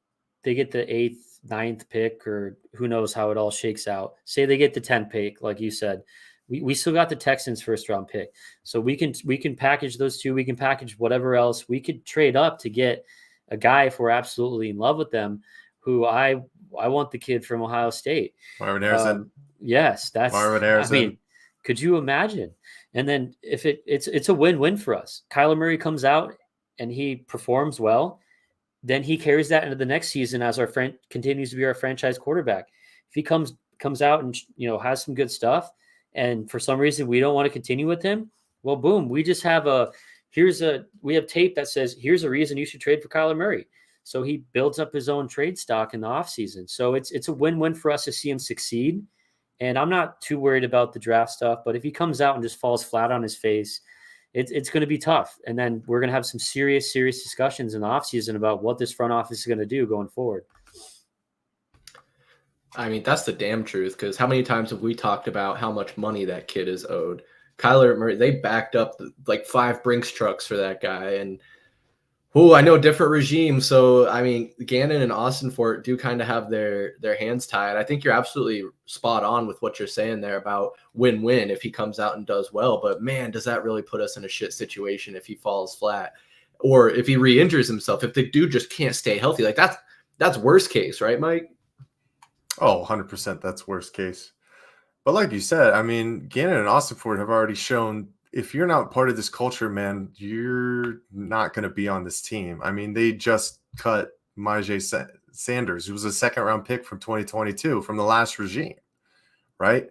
the 8th, 9th pick, or who knows how it all shakes out. Say they get the 10th pick, like you said, we still got the Texans 1st round pick. So we can package those 2. We can package whatever else. We could trade up to get a guy if we're absolutely in love with them, who I want the kid from Ohio State. Marvin Harrison. Yes, that's Marvin Harrison. I mean, could you imagine? And then if it's a win-win for us. Kyler Murray comes out and he performs well, then he carries that into the next season as our friend continues to be our franchise quarterback. If he comes out and, you know, has some good stuff, and for some reason we don't want to continue with him, well, boom, we just have we have tape that says here's a reason you should trade for Kyler Murray. So he builds up his own trade stock in the offseason. So it's a win-win for us to see him succeed. And I'm not too worried about the draft stuff, but if he comes out and just falls flat on his face, it's going to be tough. And then we're going to have some serious discussions in the offseason about what this front office is going to do going forward. I mean, that's the damn truth, because how many times have we talked about how much money that kid is owed? Kyler Murray, they backed up like 5 Brinks trucks for that guy. And I know different regimes. So, I mean, Gannon and Austin Fort do kind of have their hands tied. I think you're absolutely spot on with what you're saying there about win-win if he comes out and does well. But, man, does that really put us in a shit situation if he falls flat or if he re-injures himself, if the dude just can't stay healthy. Like, that's worst case, right, Mike? Oh, 100% that's worst case. But like you said, I mean, Gannon and Austin Fort have already shown if you're not part of this culture, man, you're not going to be on this team. I mean, they just cut Myjai Sanders, who was a 2nd-round pick from 2022 from the last regime, right?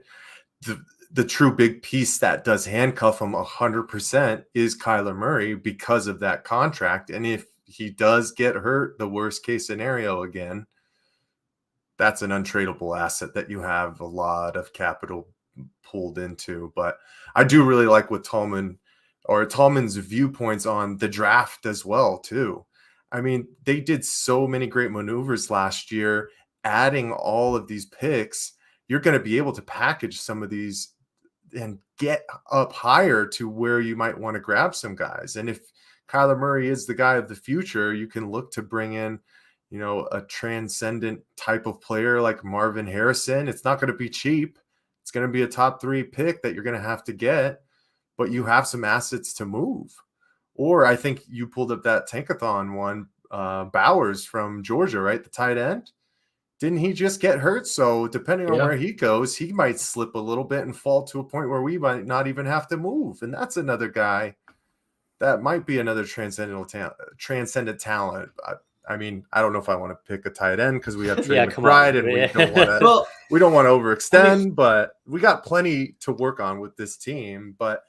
The true big piece that does handcuff him 100% is Kyler Murray because of that contract. And if he does get hurt, the worst case scenario again, that's an untradeable asset that you have a lot of capital pulled into. But I do really like what Tallman's viewpoints on the draft as well too. I mean, they did so many great maneuvers last year, adding all of these picks. You're going to be able to package some of these and get up higher to where you might want to grab some guys. And if Kyler Murray is the guy of the future, you can look to bring in, you know, a transcendent type of player like Marvin Harrison. It's not going to be cheap. It's going to be a top 3 pick that you're going to have to get, but you have some assets to move. Or I think you pulled up that Tankathon one, Bowers from Georgia, right? The tight end. Didn't he just get hurt? So depending on where he goes, he might slip a little bit and fall to a point where we might not even have to move. And that's another guy that might be another transcendent talent. I mean, I don't know if I want to pick a tight end because we have Trey McBride and we don't want to overextend, but we got plenty to work on with this team. But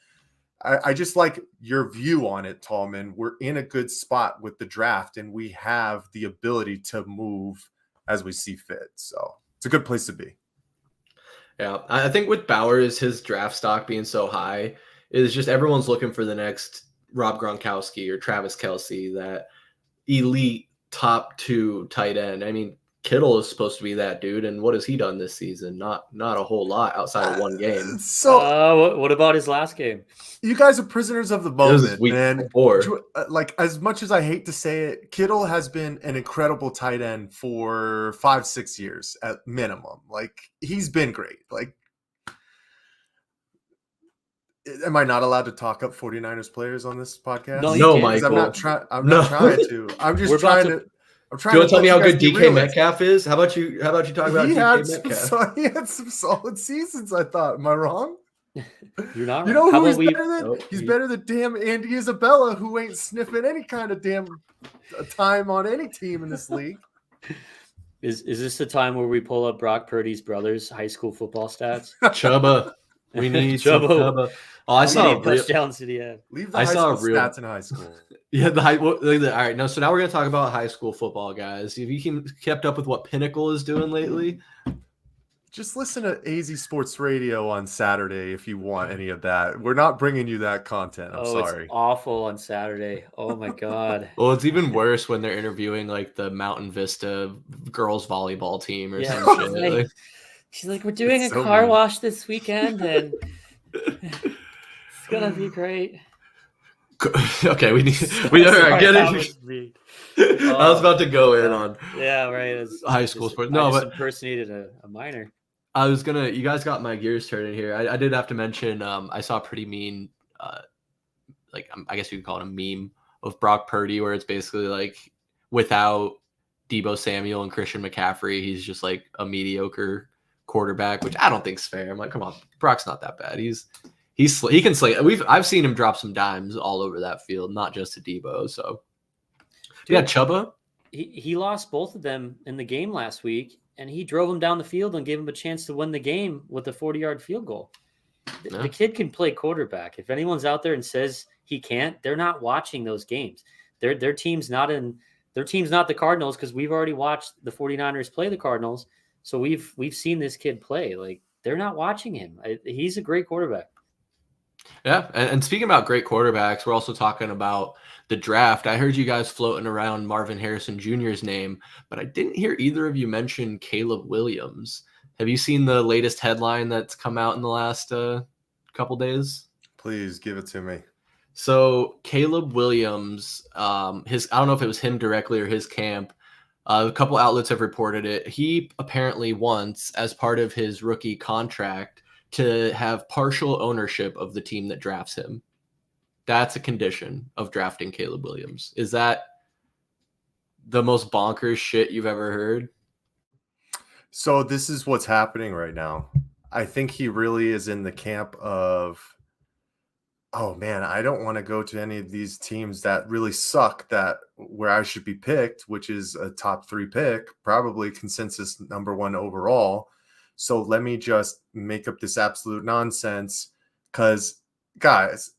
I just like your view on it, Tallman. We're in a good spot with the draft, and we have the ability to move as we see fit. So it's a good place to be. Yeah, I think with Bowers, his draft stock being so high, is just everyone's looking for the next Rob Gronkowski or Travis Kelce, that elite top 2 tight end. I mean, Kittle is supposed to be that dude, and what has he done this season? Not a whole lot outside of one game. So what about his last game? You guys are prisoners of the moment, man. Like, as much as I hate to say it, Kittle has been an incredible tight end for 5-6 years at minimum. Like, he's been great. Like, am I not allowed to talk up 49ers players on this podcast? No, Michael. I'm not trying to. I'm just trying to. I'm trying. Do you want to tell me how good DK realistic. Metcalf is? How about you talk about DK Metcalf? He had some solid seasons, I thought. Am I wrong? You're not. You know who he's better than? He's better than damn Andy Isabella, who ain't sniffing any kind of damn time on any team in this league. Is this the time where we pull up Brock Purdy's brother's high school football stats? Chubba. We need Chubba. Oh, I saw touchdowns to the end. Leave the high school stats in high school. Yeah, all right. No, so now we're gonna talk about high school football, guys. Have you kept up with what Pinnacle is doing lately? Just listen to AZ Sports Radio on Saturday if you want any of that. We're not bringing you that content. I'm sorry. It's awful on Saturday. Oh my god. Well, it's even worse when they're interviewing like the Mountain Vista girls volleyball team or some shit. She's like, we're doing a car wash this weekend, and it's gonna be great. Okay, we are getting. I was about to go in on high school sports. No, but impersonated a minor. You guys got my gears turning here. I did have to mention, I saw a pretty mean, I guess you could call it a meme of Brock Purdy, where it's basically like without Deebo Samuel and Christian McCaffrey, he's just like a mediocre quarterback, which I don't think's fair. I'm like, come on, Brock's not that bad. He can slay. I've seen him drop some dimes all over that field, not just to Deebo. So, yeah, Chubba. He lost both of them in the game last week, and he drove them down the field and gave him a chance to win the game with a 40-yard field goal. The kid can play quarterback. If anyone's out there and says he can't, they're not watching those games. Their team's not the Cardinals, because we've already watched the 49ers play the Cardinals. So we've seen this kid play. Like, they're not watching him. He's a great quarterback. Yeah, and speaking about great quarterbacks, we're also talking about the draft. I heard you guys floating around Marvin Harrison Jr.'s name, but I didn't hear either of you mention Caleb Williams. Have you seen the latest headline that's come out in the last couple days? Please give it to me. So Caleb Williams, I don't know if it was him directly or his camp. A couple outlets have reported it. He apparently wants, as part of his rookie contract, to have partial ownership of the team that drafts him. That's a condition of drafting Caleb Williams. Is that the most bonkers shit you've ever heard? So this is what's happening right now. I think he really is in the camp of, oh man, I don't want to go to any of these teams that really suck, where I should be picked, which is a top 3 pick, probably consensus number 1 overall. So let me just make up this absolute nonsense, because, guys,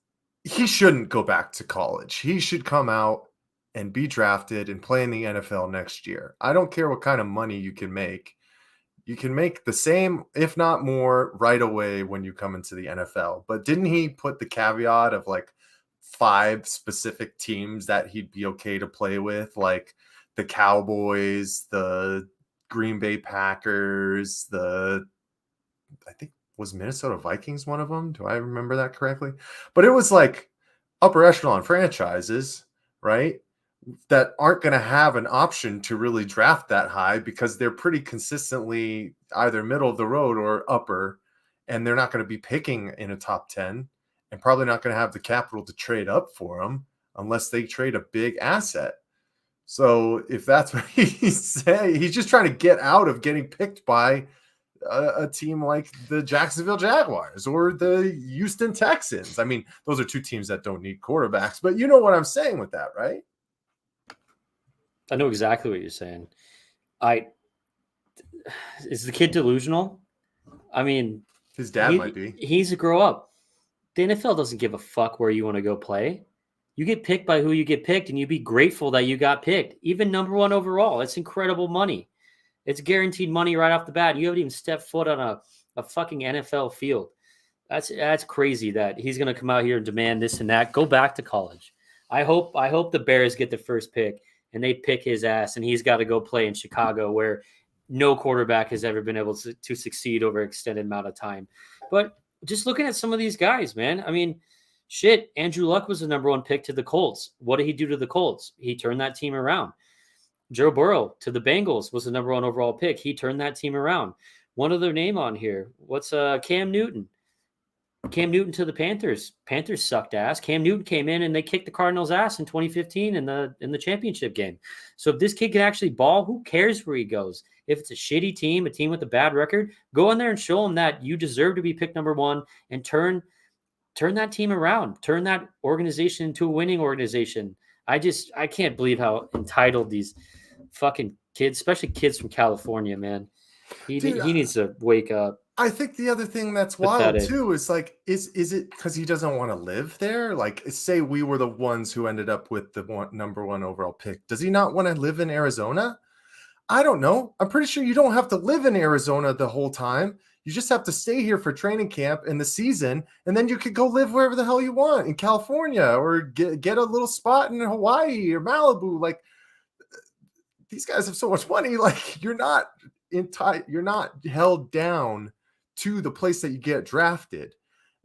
he shouldn't go back to college. He should come out and be drafted and play in the NFL next year. I don't care what kind of money you can make. You can make the same, if not more, right away when you come into the NFL. But didn't he put the caveat of like 5 specific teams that he'd be okay to play with, like the Cowboys, the Green Bay Packers, I think was Minnesota Vikings one of them? Do I remember that correctly? But it was like upper echelon franchises, right? That aren't going to have an option to really draft that high, because they're pretty consistently either middle of the road or upper, and they're not going to be picking in a top 10, and probably not going to have the capital to trade up for them unless they trade a big asset. So if that's what he's saying, he's just trying to get out of getting picked by a team like the Jacksonville Jaguars or the Houston Texans. I mean, those are two teams that don't need quarterbacks, but you know what I'm saying with that, right? I know exactly what you're saying. Is the kid delusional? I mean, his dad might be. He's a grow up. The NFL doesn't give a fuck where you want to go play. You get picked by who you get picked, and you be grateful that you got picked. Even number 1 overall. It's incredible money. It's guaranteed money right off the bat. You haven't even stepped foot on a fucking NFL field. That's crazy that he's going to come out here and demand this and that. Go back to college. I hope the Bears get the first pick and they pick his ass, and he's got to go play in Chicago where no quarterback has ever been able to succeed over an extended amount of time. But just looking at some of these guys, man, I mean, shit, Andrew Luck was the number 1 pick to the Colts. What did he do to the Colts? He turned that team around. Joe Burrow to the Bengals was the number 1 overall pick. He turned that team around. One other name on here. What's Cam Newton? Cam Newton to the Panthers. Panthers sucked ass. Cam Newton came in and they kicked the Cardinals' ass in 2015 in the championship game. So if this kid can actually ball, who cares where he goes? If it's a shitty team, a team with a bad record, go in there and show them that you deserve to be picked number 1 and turn that team around. Turn that organization into a winning organization. I can't believe how entitled these fucking kids, especially kids from California, man. He needs to wake up. I think the other thing that's wild too is like, is it because he doesn't want to live there? Like, say we were the ones who ended up with the number 1 overall pick. Does he not want to live in Arizona? I don't know. I'm pretty sure you don't have to live in Arizona the whole time. You just have to stay here for training camp in the season, and then you could go live wherever the hell you want in California or get a little spot in Hawaii or Malibu. Like, these guys have so much money. Like, you're not held down to the place that you get drafted.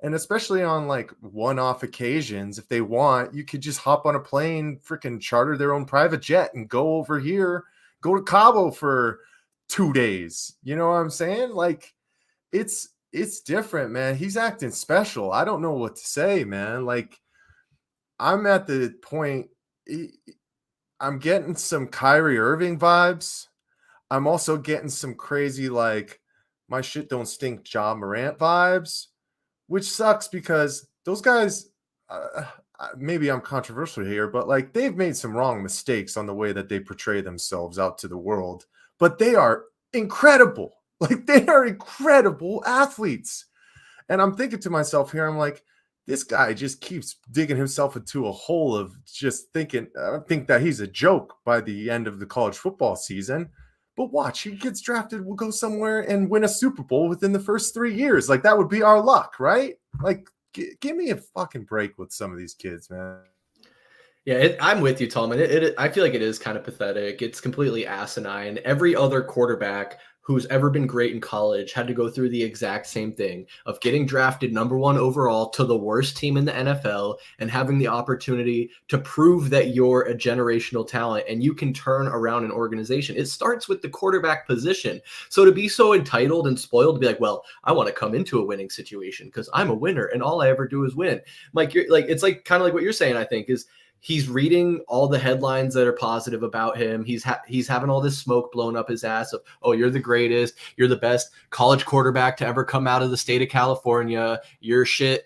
And especially on like one-off occasions, if they want, you could just hop on a plane, freaking charter their own private jet and go over here, go to Cabo for 2 days. You know what I'm saying? Like, it's different, man. He's acting special. I don't know what to say, man. Like, I'm at the point, I'm getting some Kyrie Irving vibes. I'm also getting some crazy, like, my shit don't stink Ja Morant vibes, which sucks because those guys, maybe I'm controversial here, but like, they've made some wrong mistakes on the way that they portray themselves out to the world, but they are incredible. Like, they are incredible athletes. And I'm thinking to myself here, I'm like, this guy just keeps digging himself into a hole of just thinking, I think that he's a joke by the end of the college football season. But watch, he gets drafted, we'll go somewhere and win a Super Bowl within the first 3 years. Like, that would be our luck, right? Like, give me a fucking break with some of these kids, man. Yeah, I'm with you, Tallman. I feel like it is kind of pathetic. It's completely asinine. Every other quarterback who's ever been great in college had to go through the exact same thing of getting drafted number 1 overall to the worst team in the NFL and having the opportunity to prove that you're a generational talent and you can turn around an organization. It starts with the quarterback position. So to be so entitled and spoiled, to be like, well, I want to come into a winning situation because I'm a winner and all I ever do is win. Like, you're like, it's like kind of like what you're saying, I think, is he's reading all the headlines that are positive about him. He's having all this smoke blown up his ass of, oh, you're the greatest. You're the best college quarterback to ever come out of the state of California. Your shit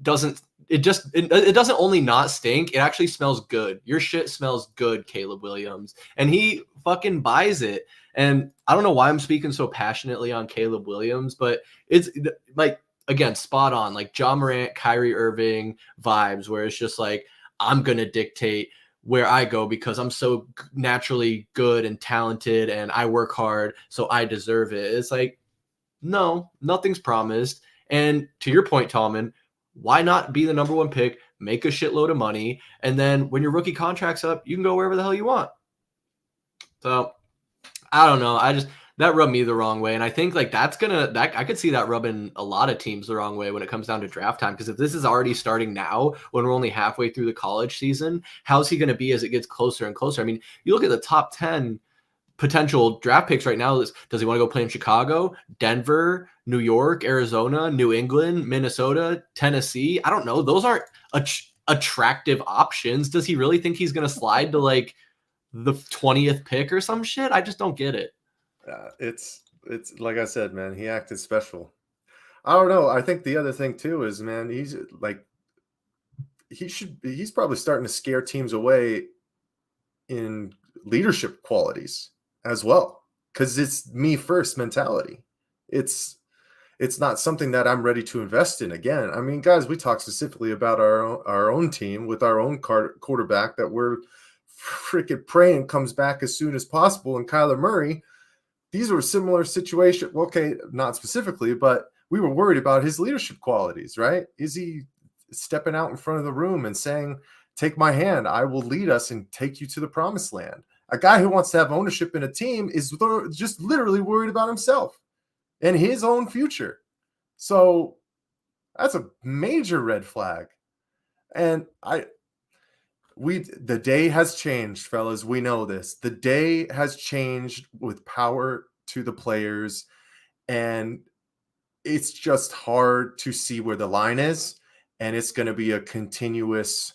doesn't only not stink. It actually smells good. Your shit smells good, Caleb Williams. And he fucking buys it. And I don't know why I'm speaking so passionately on Caleb Williams, but it's like, again, spot on, like Ja Morant, Kyrie Irving vibes, where it's just like, I'm going to dictate where I go because I'm so naturally good and talented and I work hard, so I deserve it. It's like, no, nothing's promised. And to your point, Tallman, why not be the number 1 pick, make a shitload of money, and then when your rookie contract's up, you can go wherever the hell you want. So I don't know. That rubbed me the wrong way. And I think like I could see that rubbing a lot of teams the wrong way when it comes down to draft time. Because if this is already starting now, when we're only halfway through the college season, how's he going to be as it gets closer and closer? I mean, you look at the top 10 potential draft picks right now. Does he want to go play in Chicago, Denver, New York, Arizona, New England, Minnesota, Tennessee? I don't know. Those aren't attractive options. Does he really think he's going to slide to like the 20th pick or some shit? I just don't get it. It's like I said, man, he acted special. I don't know. I think the other thing too is, man, he's like he's probably starting to scare teams away in leadership qualities as well, because it's me first mentality. It's not something that I'm ready to invest in again. I mean, guys, we talk specifically about our own team with our own quarterback that we're freaking praying comes back as soon as possible, and Kyler Murray. These were similar situations. Well, okay, not specifically, but we were worried about his leadership qualities, right? Is he stepping out in front of the room and saying, "Take my hand, I will lead us and take you to the promised land"? A guy who wants to have ownership in a team is just literally worried about himself and his own future. So that's a major red flag. And the day has changed, fellas. We know this. The day has changed with power to the players, and it's just hard to see where the line is. And it's going to be a continuous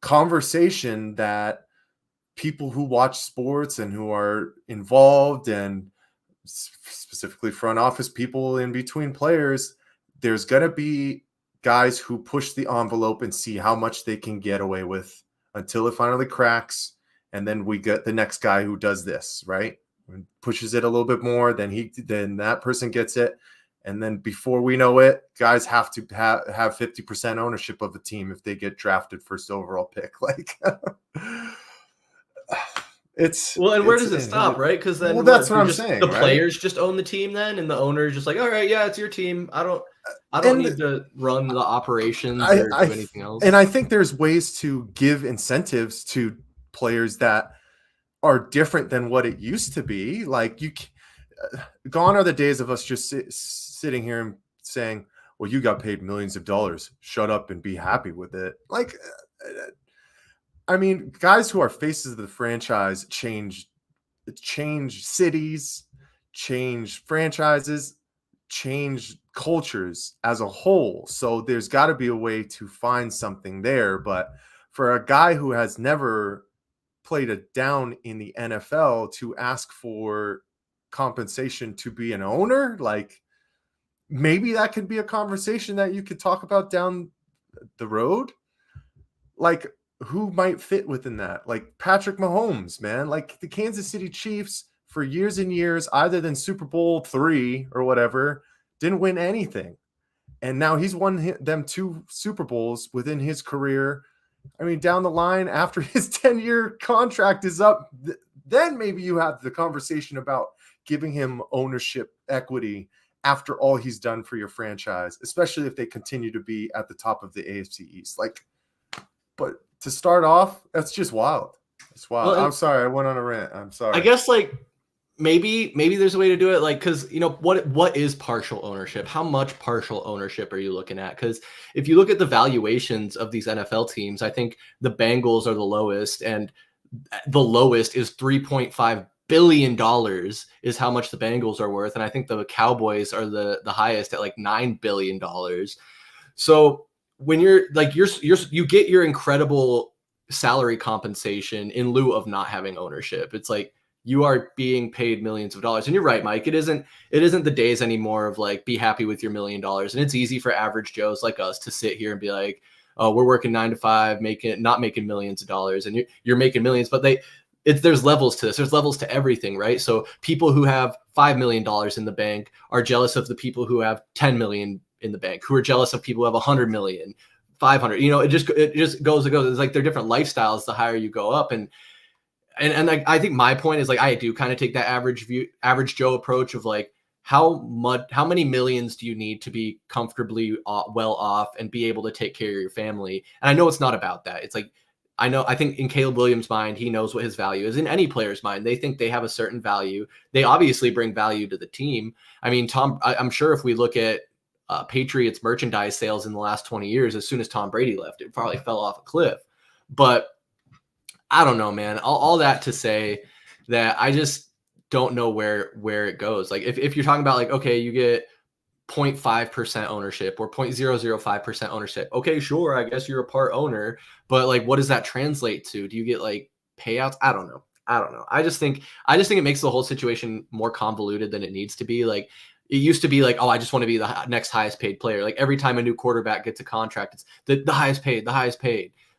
conversation that people who watch sports and who are involved, and specifically front office people in between players, there's going to be guys who push the envelope and see how much they can get away with until it finally cracks. And then we get the next guy who does this, right? And pushes it a little bit more, then that person gets it. And then before we know it, guys have to have 50% ownership of the team if they get drafted first overall pick. Like, where does it stop, right? Because then that's what I'm saying. The players just own the team then, and the owner is just like, all right, yeah, it's your team. I don't need to run the operations or do anything else. And I think there's ways to give incentives to players that are different than what it used to be. Like, gone are the days of us just sitting here and saying, well, you got paid millions of dollars. Shut up and be happy with it. Like, I mean, guys who are faces of the franchise change cities, change franchises, change cultures as a whole. So there's got to be a way to find something there. But for a guy who has never played it down in the NFL to ask for compensation to be an owner, like, maybe that could be a conversation that you could talk about down the road. Like, who might fit within that? Like Patrick Mahomes, man. Like, the Kansas City Chiefs for years and years, either than Super Bowl III or whatever, didn't win anything. And now he's won them 2 Super Bowls within his career. I mean, down the line, after his 10-year contract is up, then maybe you have the conversation about giving him ownership equity after all he's done for your franchise, especially if they continue to be at the top of the AFC East. Like, but to start off, that's just wild. It's wild. Well, I'm sorry, I went on a rant. I'm sorry. I guess, like, maybe there's a way to do it, like, because, you know, what is partial ownership? How much partial ownership are you looking at? Because if you look at the valuations of these NFL teams, I think the Bengals are the lowest, and the lowest is $3.5 billion is how much the Bengals are worth, and I think the Cowboys are the highest at like $9 billion. So when you're like you get your incredible salary compensation in lieu of not having ownership. It's like you are being paid millions of dollars. And you're right, Mike. It isn't the days anymore of like, be happy with your $1 million. And it's easy for average Joes like us to sit here and be like, oh, we're working 9 to 5, not making millions of dollars, and you're making millions. But there's levels to this. There's levels to everything, right? So people who have $5 million in the bank are jealous of the people who have 10 million in the bank, who are jealous of people who have 100 million, 500. You know, it just goes. It's like they're different lifestyles the higher you go up. And like, I think my point is, like, I do kind of take that average Joe approach of like, how many millions do you need to be comfortably well off and be able to take care of your family? And I know it's not about that. It's like, I think in Caleb Williams' mind, he knows what his value is. In any player's mind, they think they have a certain value. They obviously bring value to the team. I mean, I'm sure if we look at Patriots merchandise sales in the last 20 years, as soon as Tom Brady left, it probably fell off a cliff. But I don't know, man. All that to say that I just don't know where it goes. Like, if you're talking about, like, okay, you get 0.5% ownership or 0.005% ownership. Okay, sure, I guess you're a part owner, but like, what does that translate to? Do you get like payouts? I don't know. I don't know. I just think it makes the whole situation more convoluted than it needs to be. Like it used to be like, oh, I just want to be the next highest paid player. Like every time a new quarterback gets a contract, it's the highest paid,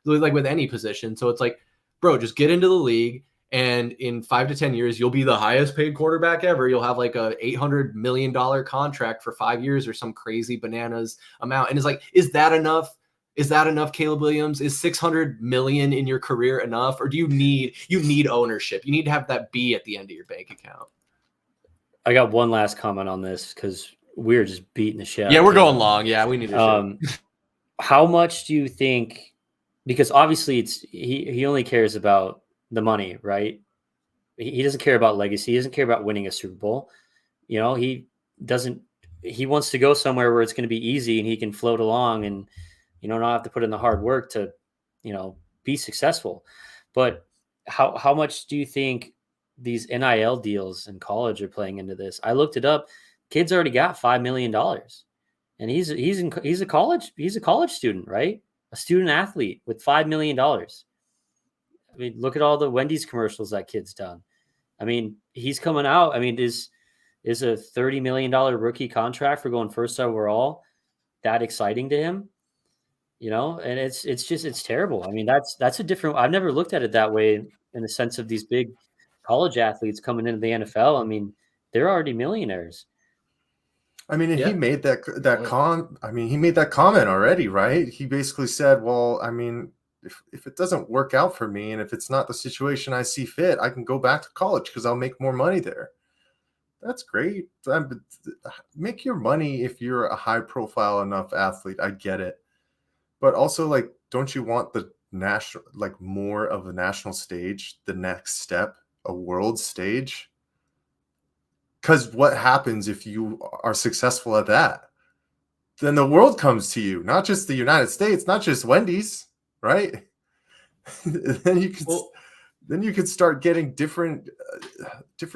like with any position. So it's like, bro, just get into the league. And in 5 to 10 years, you'll be the highest paid quarterback ever. You'll have like a $800 million contract for 5 years or some crazy bananas amount. And it's like, is that enough? Is that enough, Caleb Williams? Is 600 million in your career enough? Or do you need ownership? You need to have that B at the end of your bank account. I got one last comment on this because we're just beating the shit. Yeah, we're going long. Yeah, we need to. How much do you think? Because obviously, he only cares about the money, right? He doesn't care about legacy. He doesn't care about winning a Super Bowl. You know, he wants to go somewhere where it's going to be easy and he can float along and, you know, not have to put in the hard work to, you know, be successful. But how much do you think these NIL deals in college are playing into this? I looked it up. Kid's already got $5 million, and he's a college student, right? A student athlete with $5 million. I mean, look at all the Wendy's commercials that kid's done. I mean, he's coming out. I mean, is a $30 million rookie contract for going first overall that exciting to him? You know, and it's terrible. I mean, that's a different. I've never looked at it that way in the sense of these big college athletes coming into the NFL. I mean, they're already millionaires. I mean, he made he made that comment already, right? He basically said, well, I mean, if it doesn't work out for me and if it's not the situation I see fit, I can go back to college because I'll make more money there. That's great. Make your money if you're a high profile enough athlete. I get it. But also, like, don't you want the national, like more of a national stage, the next step, a world stage? Because what happens if you are successful at that? Then the world comes to you, not just the United States, not just Wendy's, right? then you could start getting different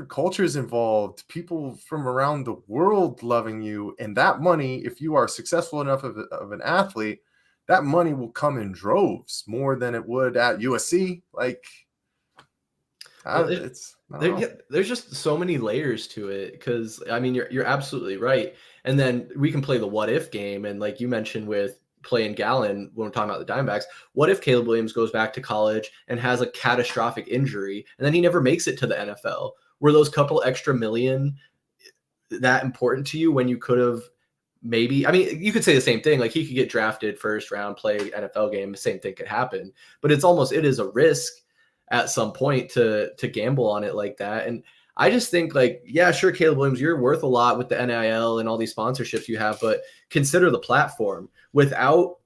cultures involved, people from around the world loving you, and that money, if you are successful enough of an athlete, that money will come in droves more than it would at USC. Like, there's just so many layers to it. Because I mean, you're absolutely right. And then we can play the what if game. And like you mentioned with playing Gallon when we're talking about the Diamondbacks, what if Caleb Williams goes back to college and has a catastrophic injury and then he never makes it to the NFL? Were those couple extra million that important to you when you could have? Maybe, I mean, you could say the same thing. Like he could get drafted first round, play NFL game, the same thing could happen. But it is a risk at some point to gamble on it like that. And I just think, like, yeah, sure, Caleb Williams, you're worth a lot with the NIL and all these sponsorships you have, but consider the platform. Without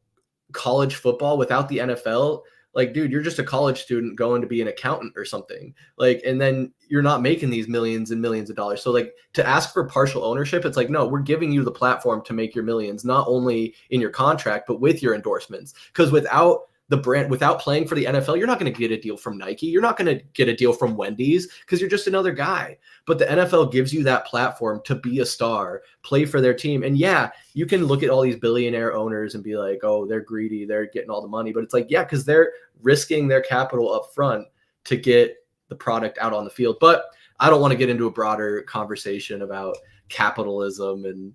college football, without the NFL, like, dude, you're just a college student going to be an accountant or something. Like, and then you're not making these millions and millions of dollars. So like to ask for partial ownership, it's like, no, we're giving you the platform to make your millions, not only in your contract, but with your endorsements. Because without the brand, without playing for the NFL, you're not going to get a deal from Nike. You're not going to get a deal from Wendy's because you're just another guy. But the NFL gives you that platform to be a star, play for their team. And yeah, you can look at all these billionaire owners and be like, oh, they're greedy, they're getting all the money. But it's like, yeah, because they're risking their capital up front to get the product out on the field. But I don't want to get into a broader conversation about capitalism and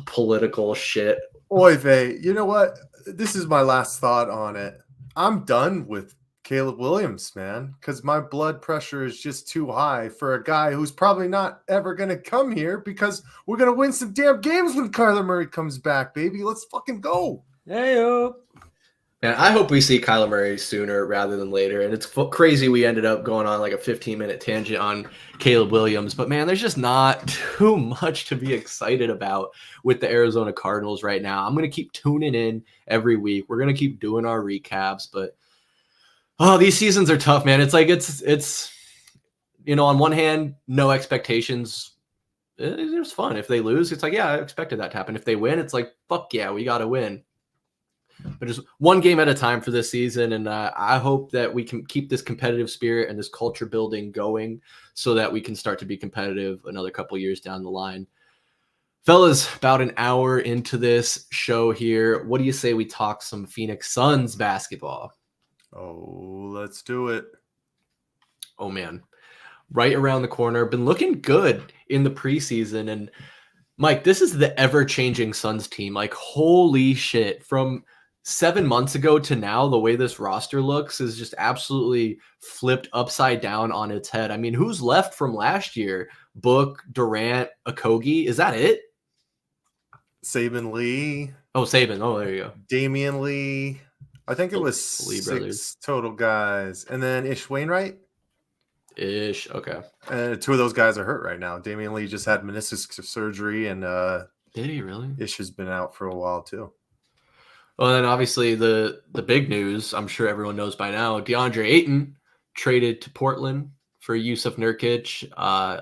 political shit. Oy vey, you know what? This is my last thought on it. I'm done with Caleb Williams, man, because my blood pressure is just too high for a guy who's probably not ever going to come here because we're going to win some damn games when Kyler Murray comes back, baby. Let's fucking go. Hey-o. Man, I hope we see Kyler Murray sooner rather than later. And it's crazy we ended up going on like a 15-minute tangent on Caleb Williams. But, man, there's just not too much to be excited about with the Arizona Cardinals right now. I'm going to keep tuning in every week. We're going to keep doing our recaps. But, oh, these seasons are tough, man. It's like it's you know, on one hand, no expectations. It was fun. If they lose, it's like, yeah, I expected that to happen. If they win, it's like, fuck yeah, we got to win. But just one game at a time for this season. And I hope that we can keep this competitive spirit and this culture building going so that we can start to be competitive another couple years down the line. Fellas, about an hour into this show here, what do you say we talk some Phoenix Suns basketball? Oh, let's do it. oh man, right around the corner. Been looking good in the preseason. And Mike, this is the ever-changing Suns team. Like, holy shit. From 7 months ago to now, the way this roster looks is just absolutely flipped upside down on its head. I mean, who's left from last year? Book, Durant, Okogie. Is that it? Saban Lee. Oh, Saban. Oh, there you go. Damian Lee. I think it was Lee 6 brothers. total guys. And then Ish Wainwright. Ish. Okay. And 2 of those guys are hurt right now. Damian Lee just had meniscus surgery, and Did he really? Ish has been out for a while too. Well, then obviously the big news, I'm sure everyone knows by now, DeAndre Ayton traded to Portland for Yusuf Nurkic.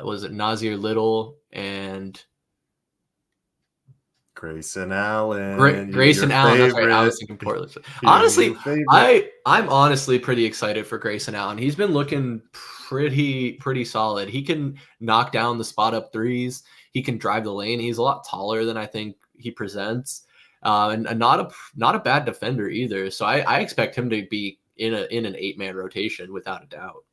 Was it Nazir Little and Grayson Allen. Grayson Allen. That's right. I was thinking Portland. Honestly, I'm honestly pretty excited for Grayson Allen. He's been looking pretty solid. He can knock down the spot up threes. He can drive the lane. He's a lot taller than I think he presents, and not a bad defender either. So I expect him to be in an 8-man rotation without a doubt.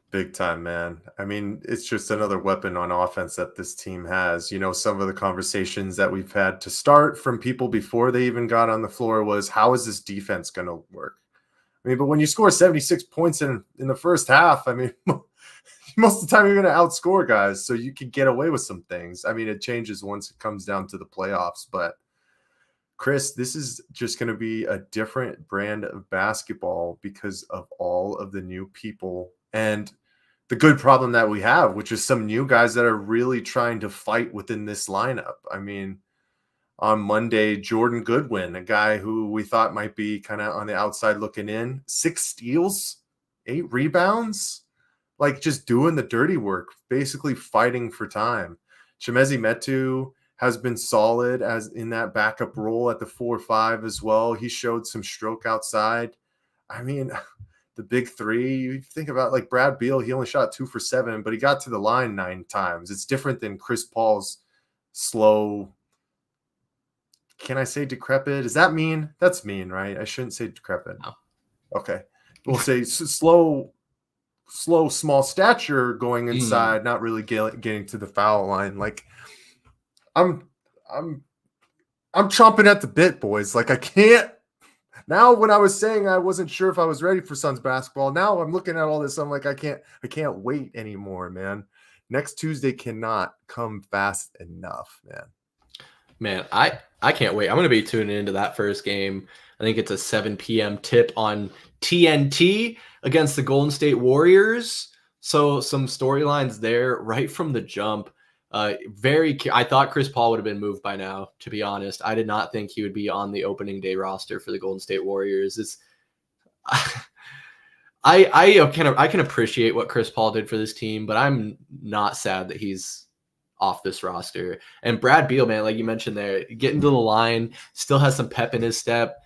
Big time, man. I mean, it's just another weapon on offense that this team has. You know, some of the conversations that we've had to start from people before they even got on the floor was, how is this defense going to work? I mean, but when you score 76 points in the first half, I mean, most of the time you're going to outscore guys, so you can get away with some things. I mean, it changes once it comes down to the playoffs, but Chris, this is just going to be a different brand of basketball because of all of the new people and the good problem that we have, which is some new guys that are really trying to fight within this lineup. I mean, on Monday, Jordan Goodwin, a guy who we thought might be kind of on the outside looking in, 6 steals, 8 rebounds, like just doing the dirty work, basically fighting for time. Chimezie Metu has been solid as in that backup role at the 4-5 as well. He showed some stroke outside. I mean, the big 3, you think about like Brad Beal, he only shot 2 for 7, but he got to the line 9 times. It's different than Chris Paul's slow. Can I say decrepit? Is that mean? That's mean, right? I shouldn't say decrepit. No. Okay. We'll say slow, small stature going inside, not really getting to the foul line. Like I'm chomping at the bit, boys. Like I can't. Now, when I was saying I wasn't sure if I was ready for Suns basketball, now I'm looking at all this. I'm like, I can't wait anymore, man. Next Tuesday cannot come fast enough, man. Man, I can't wait. I'm going to be tuning into that first game. I think it's a 7 p.m. tip on TNT against the Golden State Warriors. So some storylines there right from the jump. I thought Chris Paul would have been moved by now, to be honest. I did not think he would be on the opening day roster for the Golden State Warriors. I can appreciate what Chris Paul did for this team, but I'm not sad that he's off this roster. And Brad Beal, man, like you mentioned there, getting to the line, still has some pep in his step,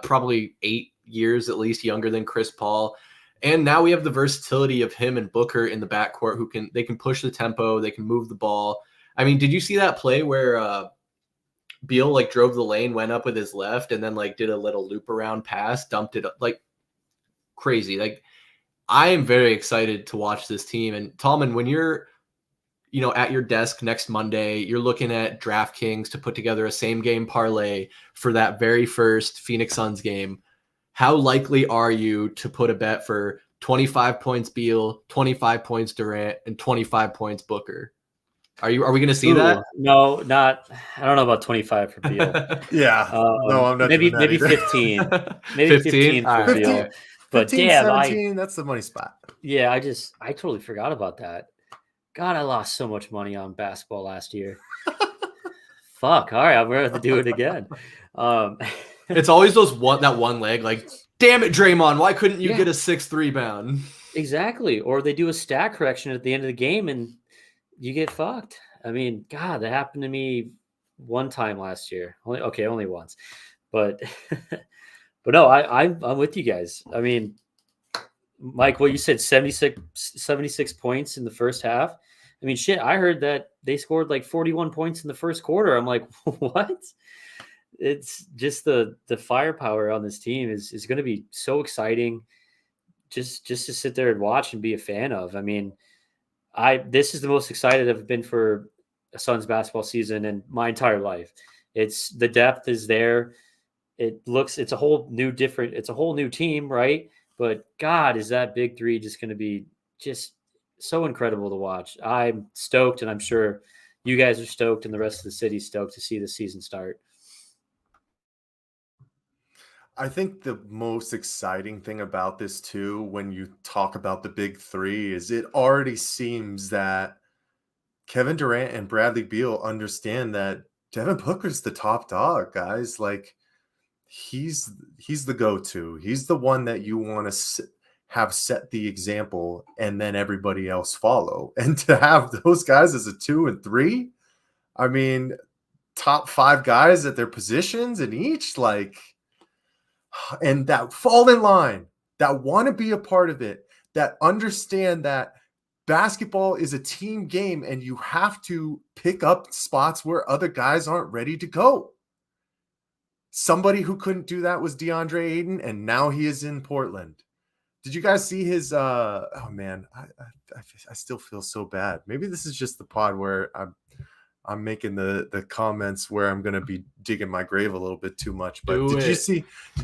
probably 8 years at least younger than Chris Paul. And now we have the versatility of him and Booker in the backcourt who can push the tempo, they can move the ball. I mean, did you see that play where Beal like drove the lane, went up with his left, and then like did a little loop around pass, dumped it like crazy? Like, I am very excited to watch this team. And Tallman, when you're at your desk next Monday, you're looking at DraftKings to put together a same game parlay for that very first Phoenix Suns game. How likely are you to put a bet for 25 points Beal, 25 points Durant, and 25 points Booker? Are we going to see that? No, not. I don't know about 25 for Beal. Yeah, no, I'm not. Maybe 15. Maybe 15 for right. Beal. But 15, damn, 17, that's the money spot. Yeah, I totally forgot about that. God, I lost so much money on basketball last year. Fuck. All right, I'm going to have to do it again. It's always that one leg. Like, damn it, Draymond, why couldn't you get a 6th rebound? Exactly. Or they do a stat correction at the end of the game and you get fucked. I mean, God, that happened to me one time last year. Only once. But no, I'm with you guys. I mean, Mike, what you said, 76 points in the first half. I mean, shit, I heard that they scored like 41 points in the first quarter. I'm like, what? It's just the firepower on this team is going to be so exciting. just to sit there and watch and be a fan of. I mean, this is the most excited I've been for a Suns basketball season in my entire life. It's the depth is there. It's a whole new team, right? But God, is that big three just going to be just so incredible to watch. I'm stoked, and I'm sure you guys are stoked, and the rest of the city's stoked to see the season start. I think the most exciting thing about this too, when you talk about the big three, is it already seems that Kevin Durant and Bradley Beal understand that Devin Booker's the top dog, guys. Like he's the go-to. He's the one that you want to have set the example, and then everybody else follow. And to have those guys as a 2 and 3, I mean, top 5 guys at their positions in each, like, and that fall in line, that want to be a part of it, that understand that basketball is a team game and you have to pick up spots where other guys aren't ready to go. Somebody who couldn't do that was DeAndre Ayton, and now he is in Portland. Did you guys see his oh man, I still feel so bad. Maybe this is just the pod where I'm making the comments where I'm going to be digging my grave a little bit too much. But did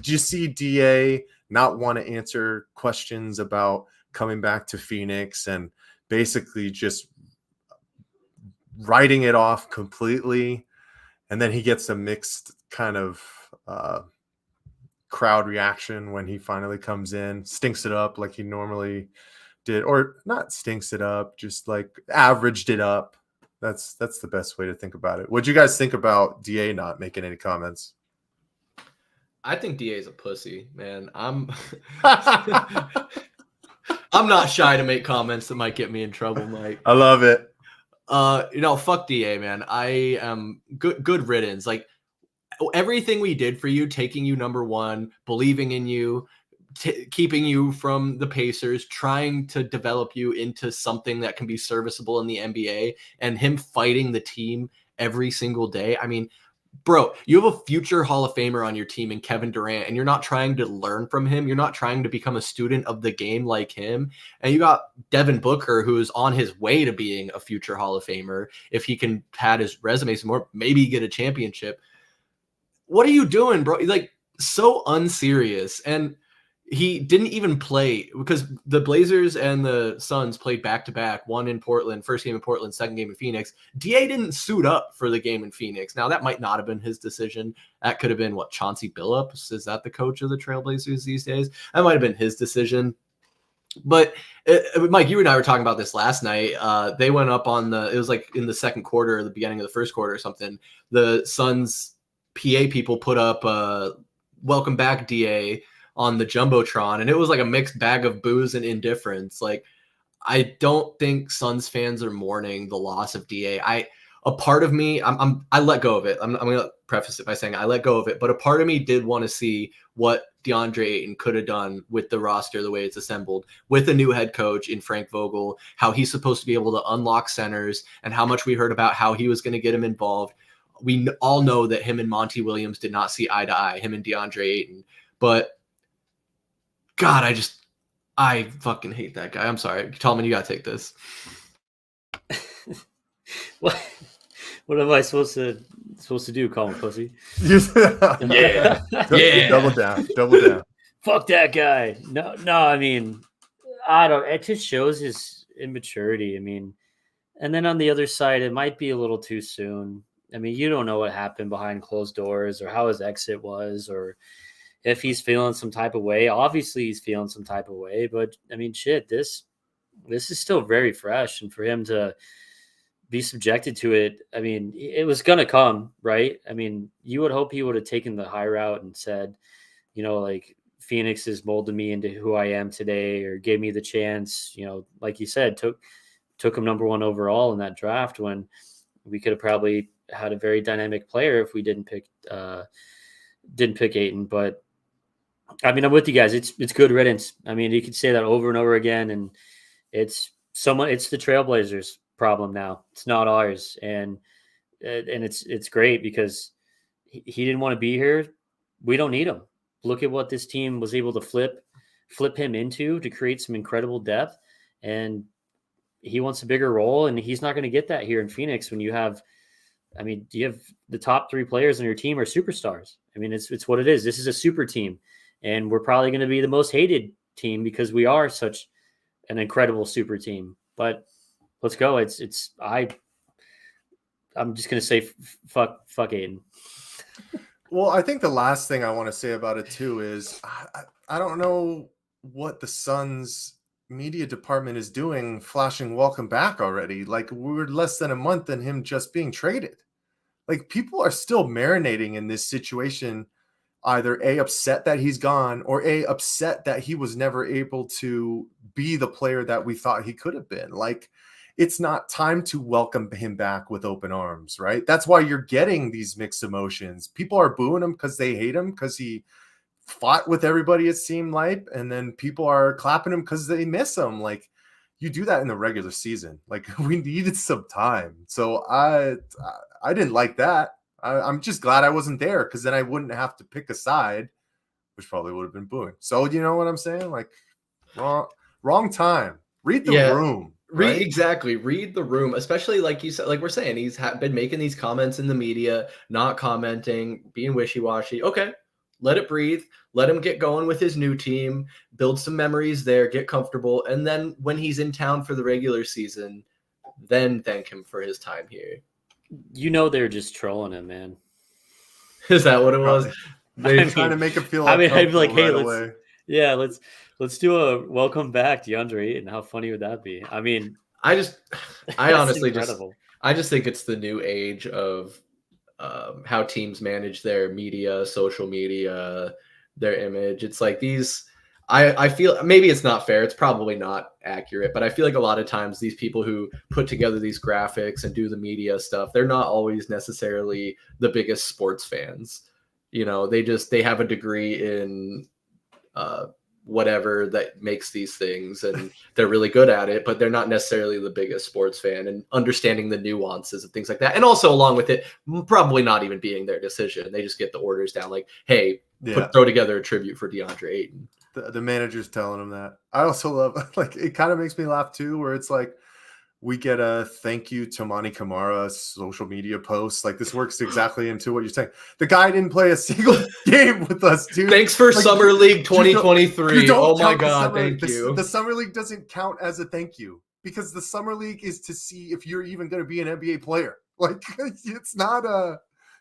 you see DA not want to answer questions about coming back to Phoenix and basically just writing it off completely? And then he gets a mixed kind of crowd reaction when he finally comes in, stinks it up like he normally did, or not stinks it up, just like averaged it up. That's the best way to think about it. What'd you guys think about DA not making any comments? I think DA is a pussy, man. I'm not shy to make comments that might get me in trouble, Mike. I love it. Fuck DA, man. I am good riddance. Like everything we did for you, taking you number 1, believing in you, keeping you from the Pacers, trying to develop you into something that can be serviceable in the NBA, and him fighting the team every single day. I mean, bro, you have a future Hall of Famer on your team in Kevin Durant, and you're not trying to learn from him. You're not trying to become a student of the game like him. And you got Devin Booker, who is on his way to being a future Hall of Famer. If he can pad his resume some more, maybe get a championship. What are you doing, bro? Like, so unserious. And he didn't even play because the Blazers and the Suns played back-to-back, one in Portland, first game in Portland, second game in Phoenix. DA didn't suit up for the game in Phoenix. Now, that might not have been his decision. That could have been, Chauncey Billups? Is that the coach of the Trailblazers these days? That might have been his decision. But, Mike, you and I were talking about this last night. They went up on it was like in the second quarter, the beginning of the first quarter or something. The Suns PA people put up welcome back DA on the Jumbotron, and it was like a mixed bag of booze and indifference. Like, I don't think Suns fans are mourning the loss of DA. A part of me, I let go of it. I'm going to preface it by saying I let go of it, but a part of me did want to see what DeAndre Ayton could have done with the roster, the way it's assembled, with a new head coach in Frank Vogel, how he's supposed to be able to unlock centers, and how much we heard about how he was going to get him involved. We all know that him and Monty Williams did not see eye to eye, him and DeAndre Ayton. But God, I fucking hate that guy. I'm sorry. Tallman, you got to take this. What am I supposed to do? Call him pussy? Yeah. Double down. Fuck that guy. No. I mean, it just shows his immaturity. I mean, and then on the other side, it might be a little too soon. I mean, you don't know what happened behind closed doors or how his exit was, or if he's feeling some type of way. Obviously he's feeling some type of way, but I mean, shit, this is still very fresh. And for him to be subjected to it, I mean, it was going to come, right? I mean, you would hope he would have taken the high route and said, like, Phoenix has molded me into who I am today, or gave me the chance, like you said, took him number 1 overall in that draft, when we could have probably had a very dynamic player if we didn't pick Ayton. But I mean, I'm with you guys. It's good riddance. I mean, you could say that over and over again, and it's the Trailblazers' problem now. It's not ours, and it's great because he didn't want to be here. We don't need him. Look at what this team was able to flip flip him into to create some incredible depth. And he wants a bigger role, and he's not going to get that here in Phoenix when you have, I mean, you have the top 3 players on your team are superstars. I mean, it's what it is. This is a super team, and we're probably going to be the most hated team because we are such an incredible super team. But let's go. I'm just going to say fuck Aiden. Well, I think the last thing I want to say about it too is I don't know what the Suns media department is doing, flashing welcome back already. Like, we're less than a month and him just being traded. Like, people are still marinating in this situation, either A, upset that he's gone, or A, upset that he was never able to be the player that we thought he could have been. Like, it's not time to welcome him back with open arms, right? That's why you're getting these mixed emotions. People are booing him because they hate him because he fought with everybody, it seemed like, and then people are clapping him because they miss him. Like, you do that in the regular season. Like, we needed some time. So I didn't like that. I'm just glad I wasn't there, because then I wouldn't have to pick a side, which probably would have been booing. So you know what I'm saying? Like, wrong time. Read the room. Right? Exactly. Read the room, especially like you said, like we're saying, he's been making these comments in the media, not commenting, being wishy-washy. Okay, let it breathe. Let him get going with his new team, build some memories there, get comfortable. And then when he's in town for the regular season, then thank him for his time here. You know, they're just trolling him, man. Is that what it was? They're trying to make him feel I'd be like, hey, right let's do a welcome back, DeAndre Ayton. How funny would that be? I mean, I honestly incredible. I just think it's the new age of how teams manage their media, social media, their image. It's like these, I feel maybe it's not fair. It's probably not accurate, but I feel like a lot of times these people who put together these graphics and do the media stuff, they're not always necessarily the biggest sports fans. You know, they have a degree in whatever that makes these things, and they're really good at it, but they're not necessarily the biggest sports fan, and understanding the nuances and things like that. And also along with it, probably not even being their decision. They just get the orders down like, hey, throw together a tribute for DeAndre Ayton. The manager's telling them that. I also love, like, it kind of makes me laugh too, where it's like, we get a thank you to Monty Kamara social media post. Like, this works exactly into what you're saying. The guy didn't play a single game with us, dude. Thanks for Summer League 2023. Oh my God, thank you. The Summer League doesn't count as a thank you, because the Summer League is to see if you're even going to be an NBA player. Like, it's not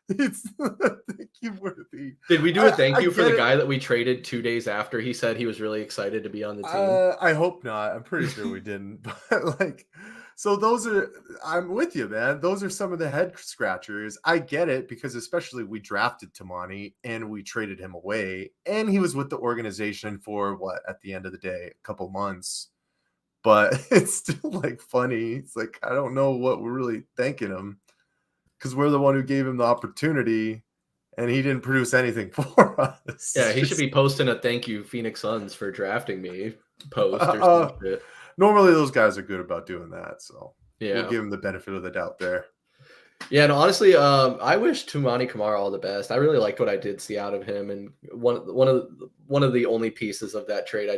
it's thank you worthy. Did we do a thank you for the guy that we traded 2 days after he said he was really excited to be on the team? I hope not. I'm pretty sure we didn't. But like, so I'm with you, man. Those are some of the head scratchers. I get it, because especially we drafted Tamani and we traded him away, and he was with the organization for what, at the end of the day, a couple months. But it's still like funny. It's like, I don't know what we're really thanking him, because we're the one who gave him the opportunity, and he didn't produce anything for us. Yeah, he should be posting a thank you, Phoenix Suns, for drafting me post or some shit. Normally those guys are good about doing that, so yeah, we'll give him the benefit of the doubt there. Yeah, and honestly, I wish Tumani Kamara all the best. I really liked what I did see out of him, and one of the only pieces of that trade I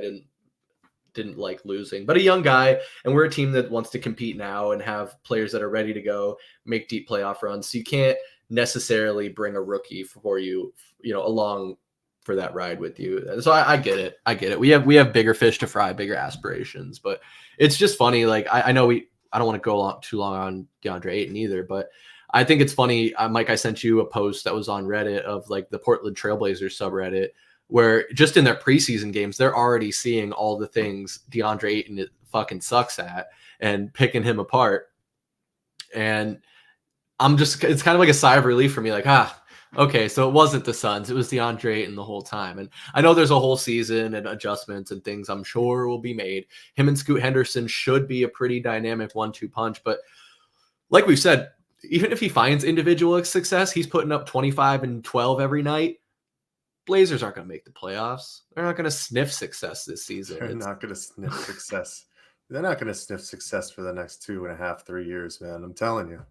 didn't like losing. But a young guy, and we're a team that wants to compete now and have players that are ready to go make deep playoff runs. So you can't necessarily bring a rookie for you along for that ride with you. So I get it. We have bigger fish to fry, bigger aspirations, but it's just funny. Like, I know I don't want to go too long on DeAndre Ayton either, but I think it's funny. Mike, I sent you a post that was on Reddit of like the Portland Trailblazers subreddit, where just in their preseason games, they're already seeing all the things DeAndre Ayton fucking sucks at and picking him apart. And it's kind of like a sigh of relief for me. Like, okay, so it wasn't the Suns. It was DeAndre Ayton the whole time. And I know there's a whole season and adjustments and things I'm sure will be made. Him and Scoot Henderson should be a pretty dynamic 1-2 punch. But like we've said, even if he finds individual success, he's putting up 25 and 12 every night. Blazers aren't going to make the playoffs. They're not going to sniff success this season. They're not going to sniff success. They're not going to sniff success for the next 2.5, 3 years, man. I'm telling you.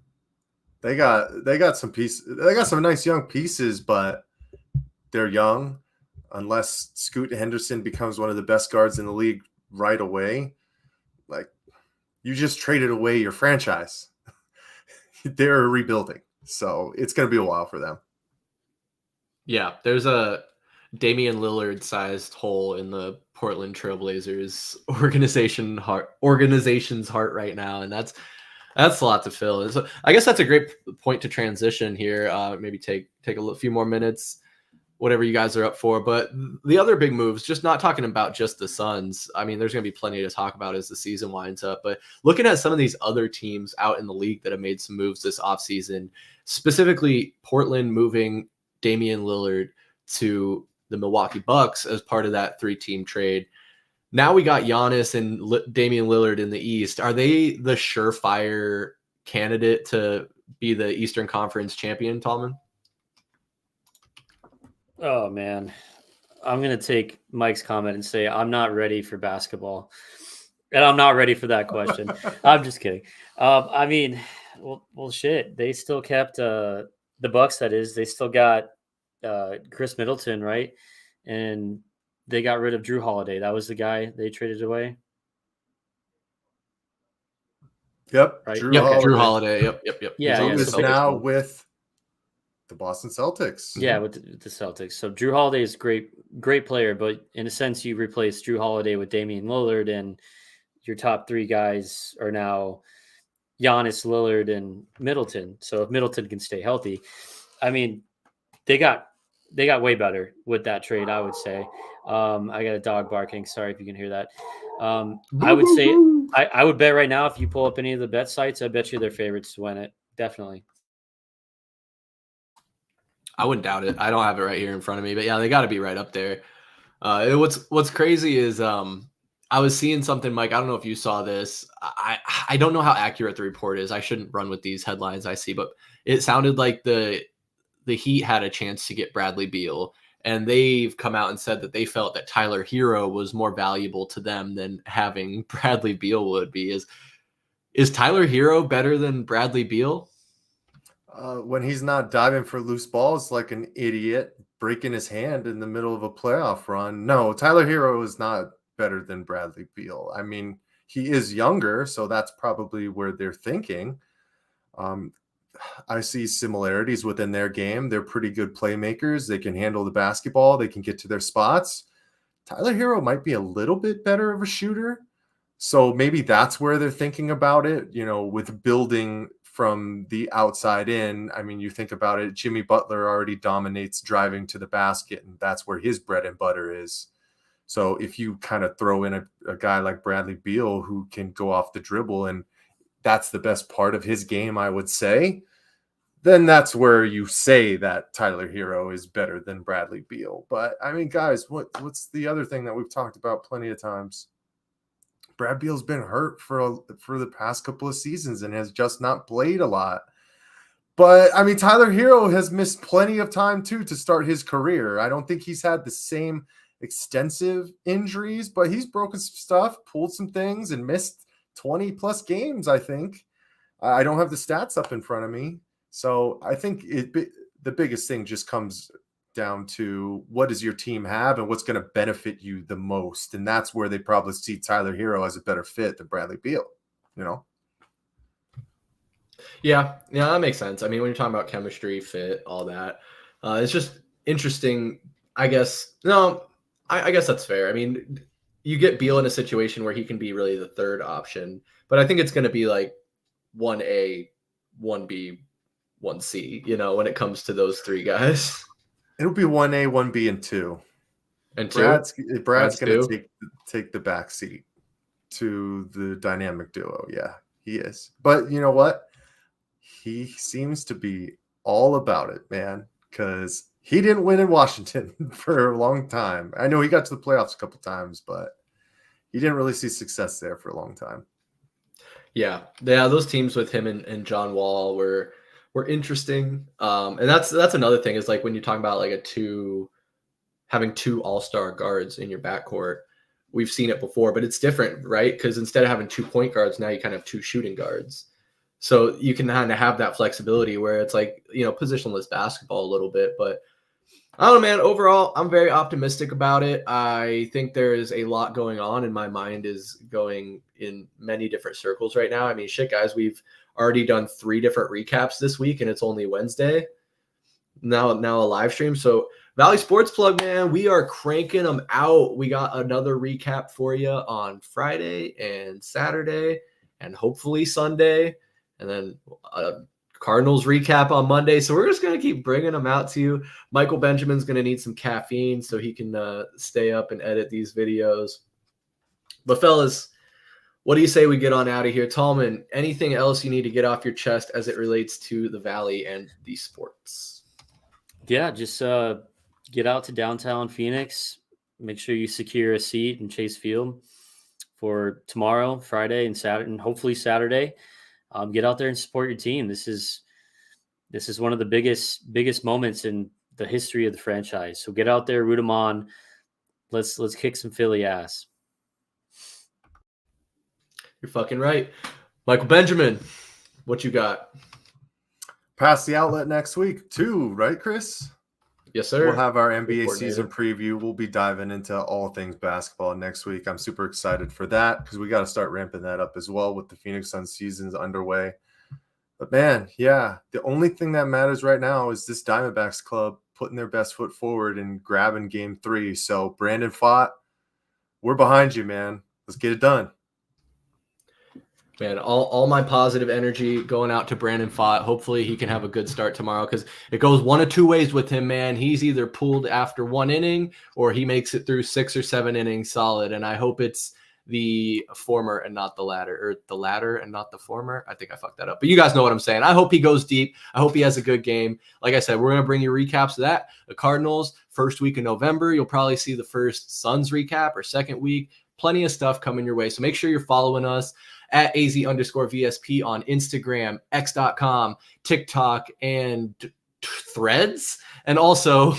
They got some pieces. They got some nice young pieces, but they're young. unless Scoot Henderson becomes one of the best guards in the league right away, like you just traded away your franchise. They're rebuilding. So it's going to be a while for them. Yeah, there's a Damian Lillard-sized hole in the Portland Trailblazers organization's heart right now, and that's a lot to fill. And so I guess that's a great point to transition here. Maybe take a few more minutes, whatever you guys are up for. But the other big moves, just not talking about just the Suns. I mean, there's going to be plenty to talk about as the season winds up. But looking at some of these other teams out in the league that have made some moves this offseason, specifically Portland moving Damian Lillard to the Milwaukee Bucks as part of that 3-team trade. Now we got Giannis and Damian Lillard in the East. Are they the surefire candidate to be the Eastern Conference champion, Tallman? Oh, man. I'm going to take Mike's comment and say I'm not ready for basketball. And I'm not ready for that question. I'm just kidding. I mean, well, shit. They still kept the Bucks, that is. They still got Chris Middleton, right? And they got rid of Drew Holiday. That was the guy they traded away. Yep. Right? Drew Holiday. Yep. Yeah. He's now with the Boston Celtics. Yeah, with the Celtics. So Drew Holiday is great player, but in a sense, you replace Drew Holiday with Damian Lillard, and your top 3 guys are now Giannis, Lillard, and Middleton. So if Middleton can stay healthy, I mean, they got way better with that trade, I would say. I got a dog barking. Sorry if you can hear that. I would say I would bet right now, if you pull up any of the bet sites, I bet you they're favorites to win it. Definitely. I wouldn't doubt it. I don't have it right here in front of me, but yeah, they got to be right up there. What's crazy is I was seeing something, Mike. I don't know if you saw this. I don't know how accurate the report is. I shouldn't run with these headlines I see, but it sounded like the Heat had a chance to get Bradley Beal, and they've come out and said that they felt that Tyler Hero was more valuable to them than having Bradley Beal would be. Is Tyler Hero better than Bradley Beal? When he's not diving for loose balls like an idiot, breaking his hand in the middle of a playoff run. No, Tyler Hero is not better than Bradley Beal. I mean, he is younger, so that's probably where they're thinking. I see similarities within their game. They're pretty good playmakers. They can handle the basketball. They can get to their spots. Tyler Hero might be a little bit better of a shooter. So maybe that's where they're thinking about it, with building from the outside in. I mean, you think about it, Jimmy Butler already dominates driving to the basket, and that's where his bread and butter is. So if you kind of throw in a guy like Bradley Beal who can go off the dribble, and that's the best part of his game, I would say, then that's where you say that Tyler Hero is better than Bradley Beal. But I mean, guys, what's the other thing that we've talked about plenty of times? Brad Beal's been hurt for the past couple of seasons and has just not played a lot. But I mean, Tyler Hero has missed plenty of time too to start his career. I don't think he's had the same extensive injuries, but he's broken some stuff, pulled some things, and missed 20 plus games, I think. I don't have the stats up in front of me. So I think the biggest thing just comes down to what does your team have and what's going to benefit you the most. And that's where they probably see Tyler Hero as a better fit than Bradley Beal, Yeah, that makes sense. I mean, when you're talking about chemistry, fit, all that, it's just interesting, I guess. No, I guess that's fair. I mean, you get Beal in a situation where he can be really the third option, but I think it's going to be like 1A, 1B, 1C, when it comes to those 3 guys. It'll be 1A, 1B, and 2. And Brad's going to take the back seat to the dynamic duo. Yeah, he is. But you know what? He seems to be all about it, man, because he didn't win in Washington for a long time. I know he got to the playoffs a couple times, but he didn't really see success there for a long time. Yeah, those teams with him and John Wall were interesting. And that's another thing is like when you're talking about like having 2 all-star guards in your backcourt, we've seen it before, but it's different, right? Because instead of having 2 point guards, now you kind of have 2 shooting guards. So you can kind of have that flexibility where it's like, positionless basketball a little bit, but I don't know, man. Overall, I'm very optimistic about it. I think there is a lot going on, and my mind is going in many different circles right now. I mean, shit, guys, we've already done 3 different recaps this week, and it's only Wednesday. Now a live stream. So Valley Sports Plug, man, we are cranking them out. We got another recap for you on Friday and Saturday, and hopefully Sunday, and then Cardinals recap on Monday. So we're just going to keep bringing them out to you. Michael Benjamin's going to need some caffeine so he can stay up and edit these videos. But fellas, what do you say we get on out of here? Tallman, anything else you need to get off your chest as it relates to the Valley and the sports? Yeah, just get out to downtown Phoenix. Make sure you secure a seat in Chase Field for tomorrow, Friday, and Saturday, and hopefully Saturday. Get out there and support your team. This is one of the biggest moments in the history of the franchise. So get out there, root them on. Let's kick some Philly ass. You're fucking right. Michael Benjamin, what you got? Pass the outlet next week too, right, Chris? Yes, sir. We'll have our NBA season preview. We'll be diving into all things basketball next week. I'm super excited for that because we got to start ramping that up as well with the Phoenix Suns seasons underway. But man, yeah, the only thing that matters right now is this Diamondbacks club putting their best foot forward and grabbing game 3. So Brandon Pfaadt, we're behind you, man. Let's get it done. Man, all my positive energy going out to Brandon Pfaadt. Hopefully he can have a good start tomorrow because it goes one of 2 ways with him, man. He's either pulled after 1 inning or he makes it through 6 or 7 innings solid. And I hope it's the former and not the latter, or the latter and not the former. I think I fucked that up. But you guys know what I'm saying. I hope he goes deep. I hope he has a good game. Like I said, we're going to bring you recaps of that. The Cardinals, first week in November. You'll probably see the first Suns recap or second week. Plenty of stuff coming your way. So make sure you're following us at AZ_VSP on Instagram, X.com, TikTok, and Threads. And also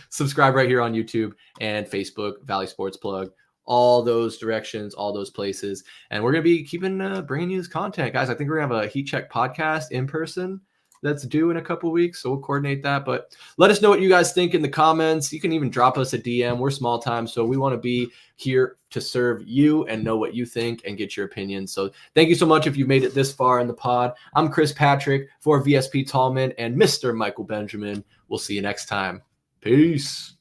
subscribe right here on YouTube and Facebook, Valley Sports Plug. All those directions, all those places. And we're going to be keeping bringing you this content. Guys, I think we're going to have a Heat Check podcast in person that's due in a couple weeks, so we'll coordinate that. But let us know what you guys think in the comments. You can even drop us a DM. We're small time, so we want to be here to serve you and know what you think and get your opinion. So thank you so much if you've made it this far in the pod. I'm Chris Patrick for VSP Tallman and Mr. Michael Benjamin. We'll see you next time. Peace.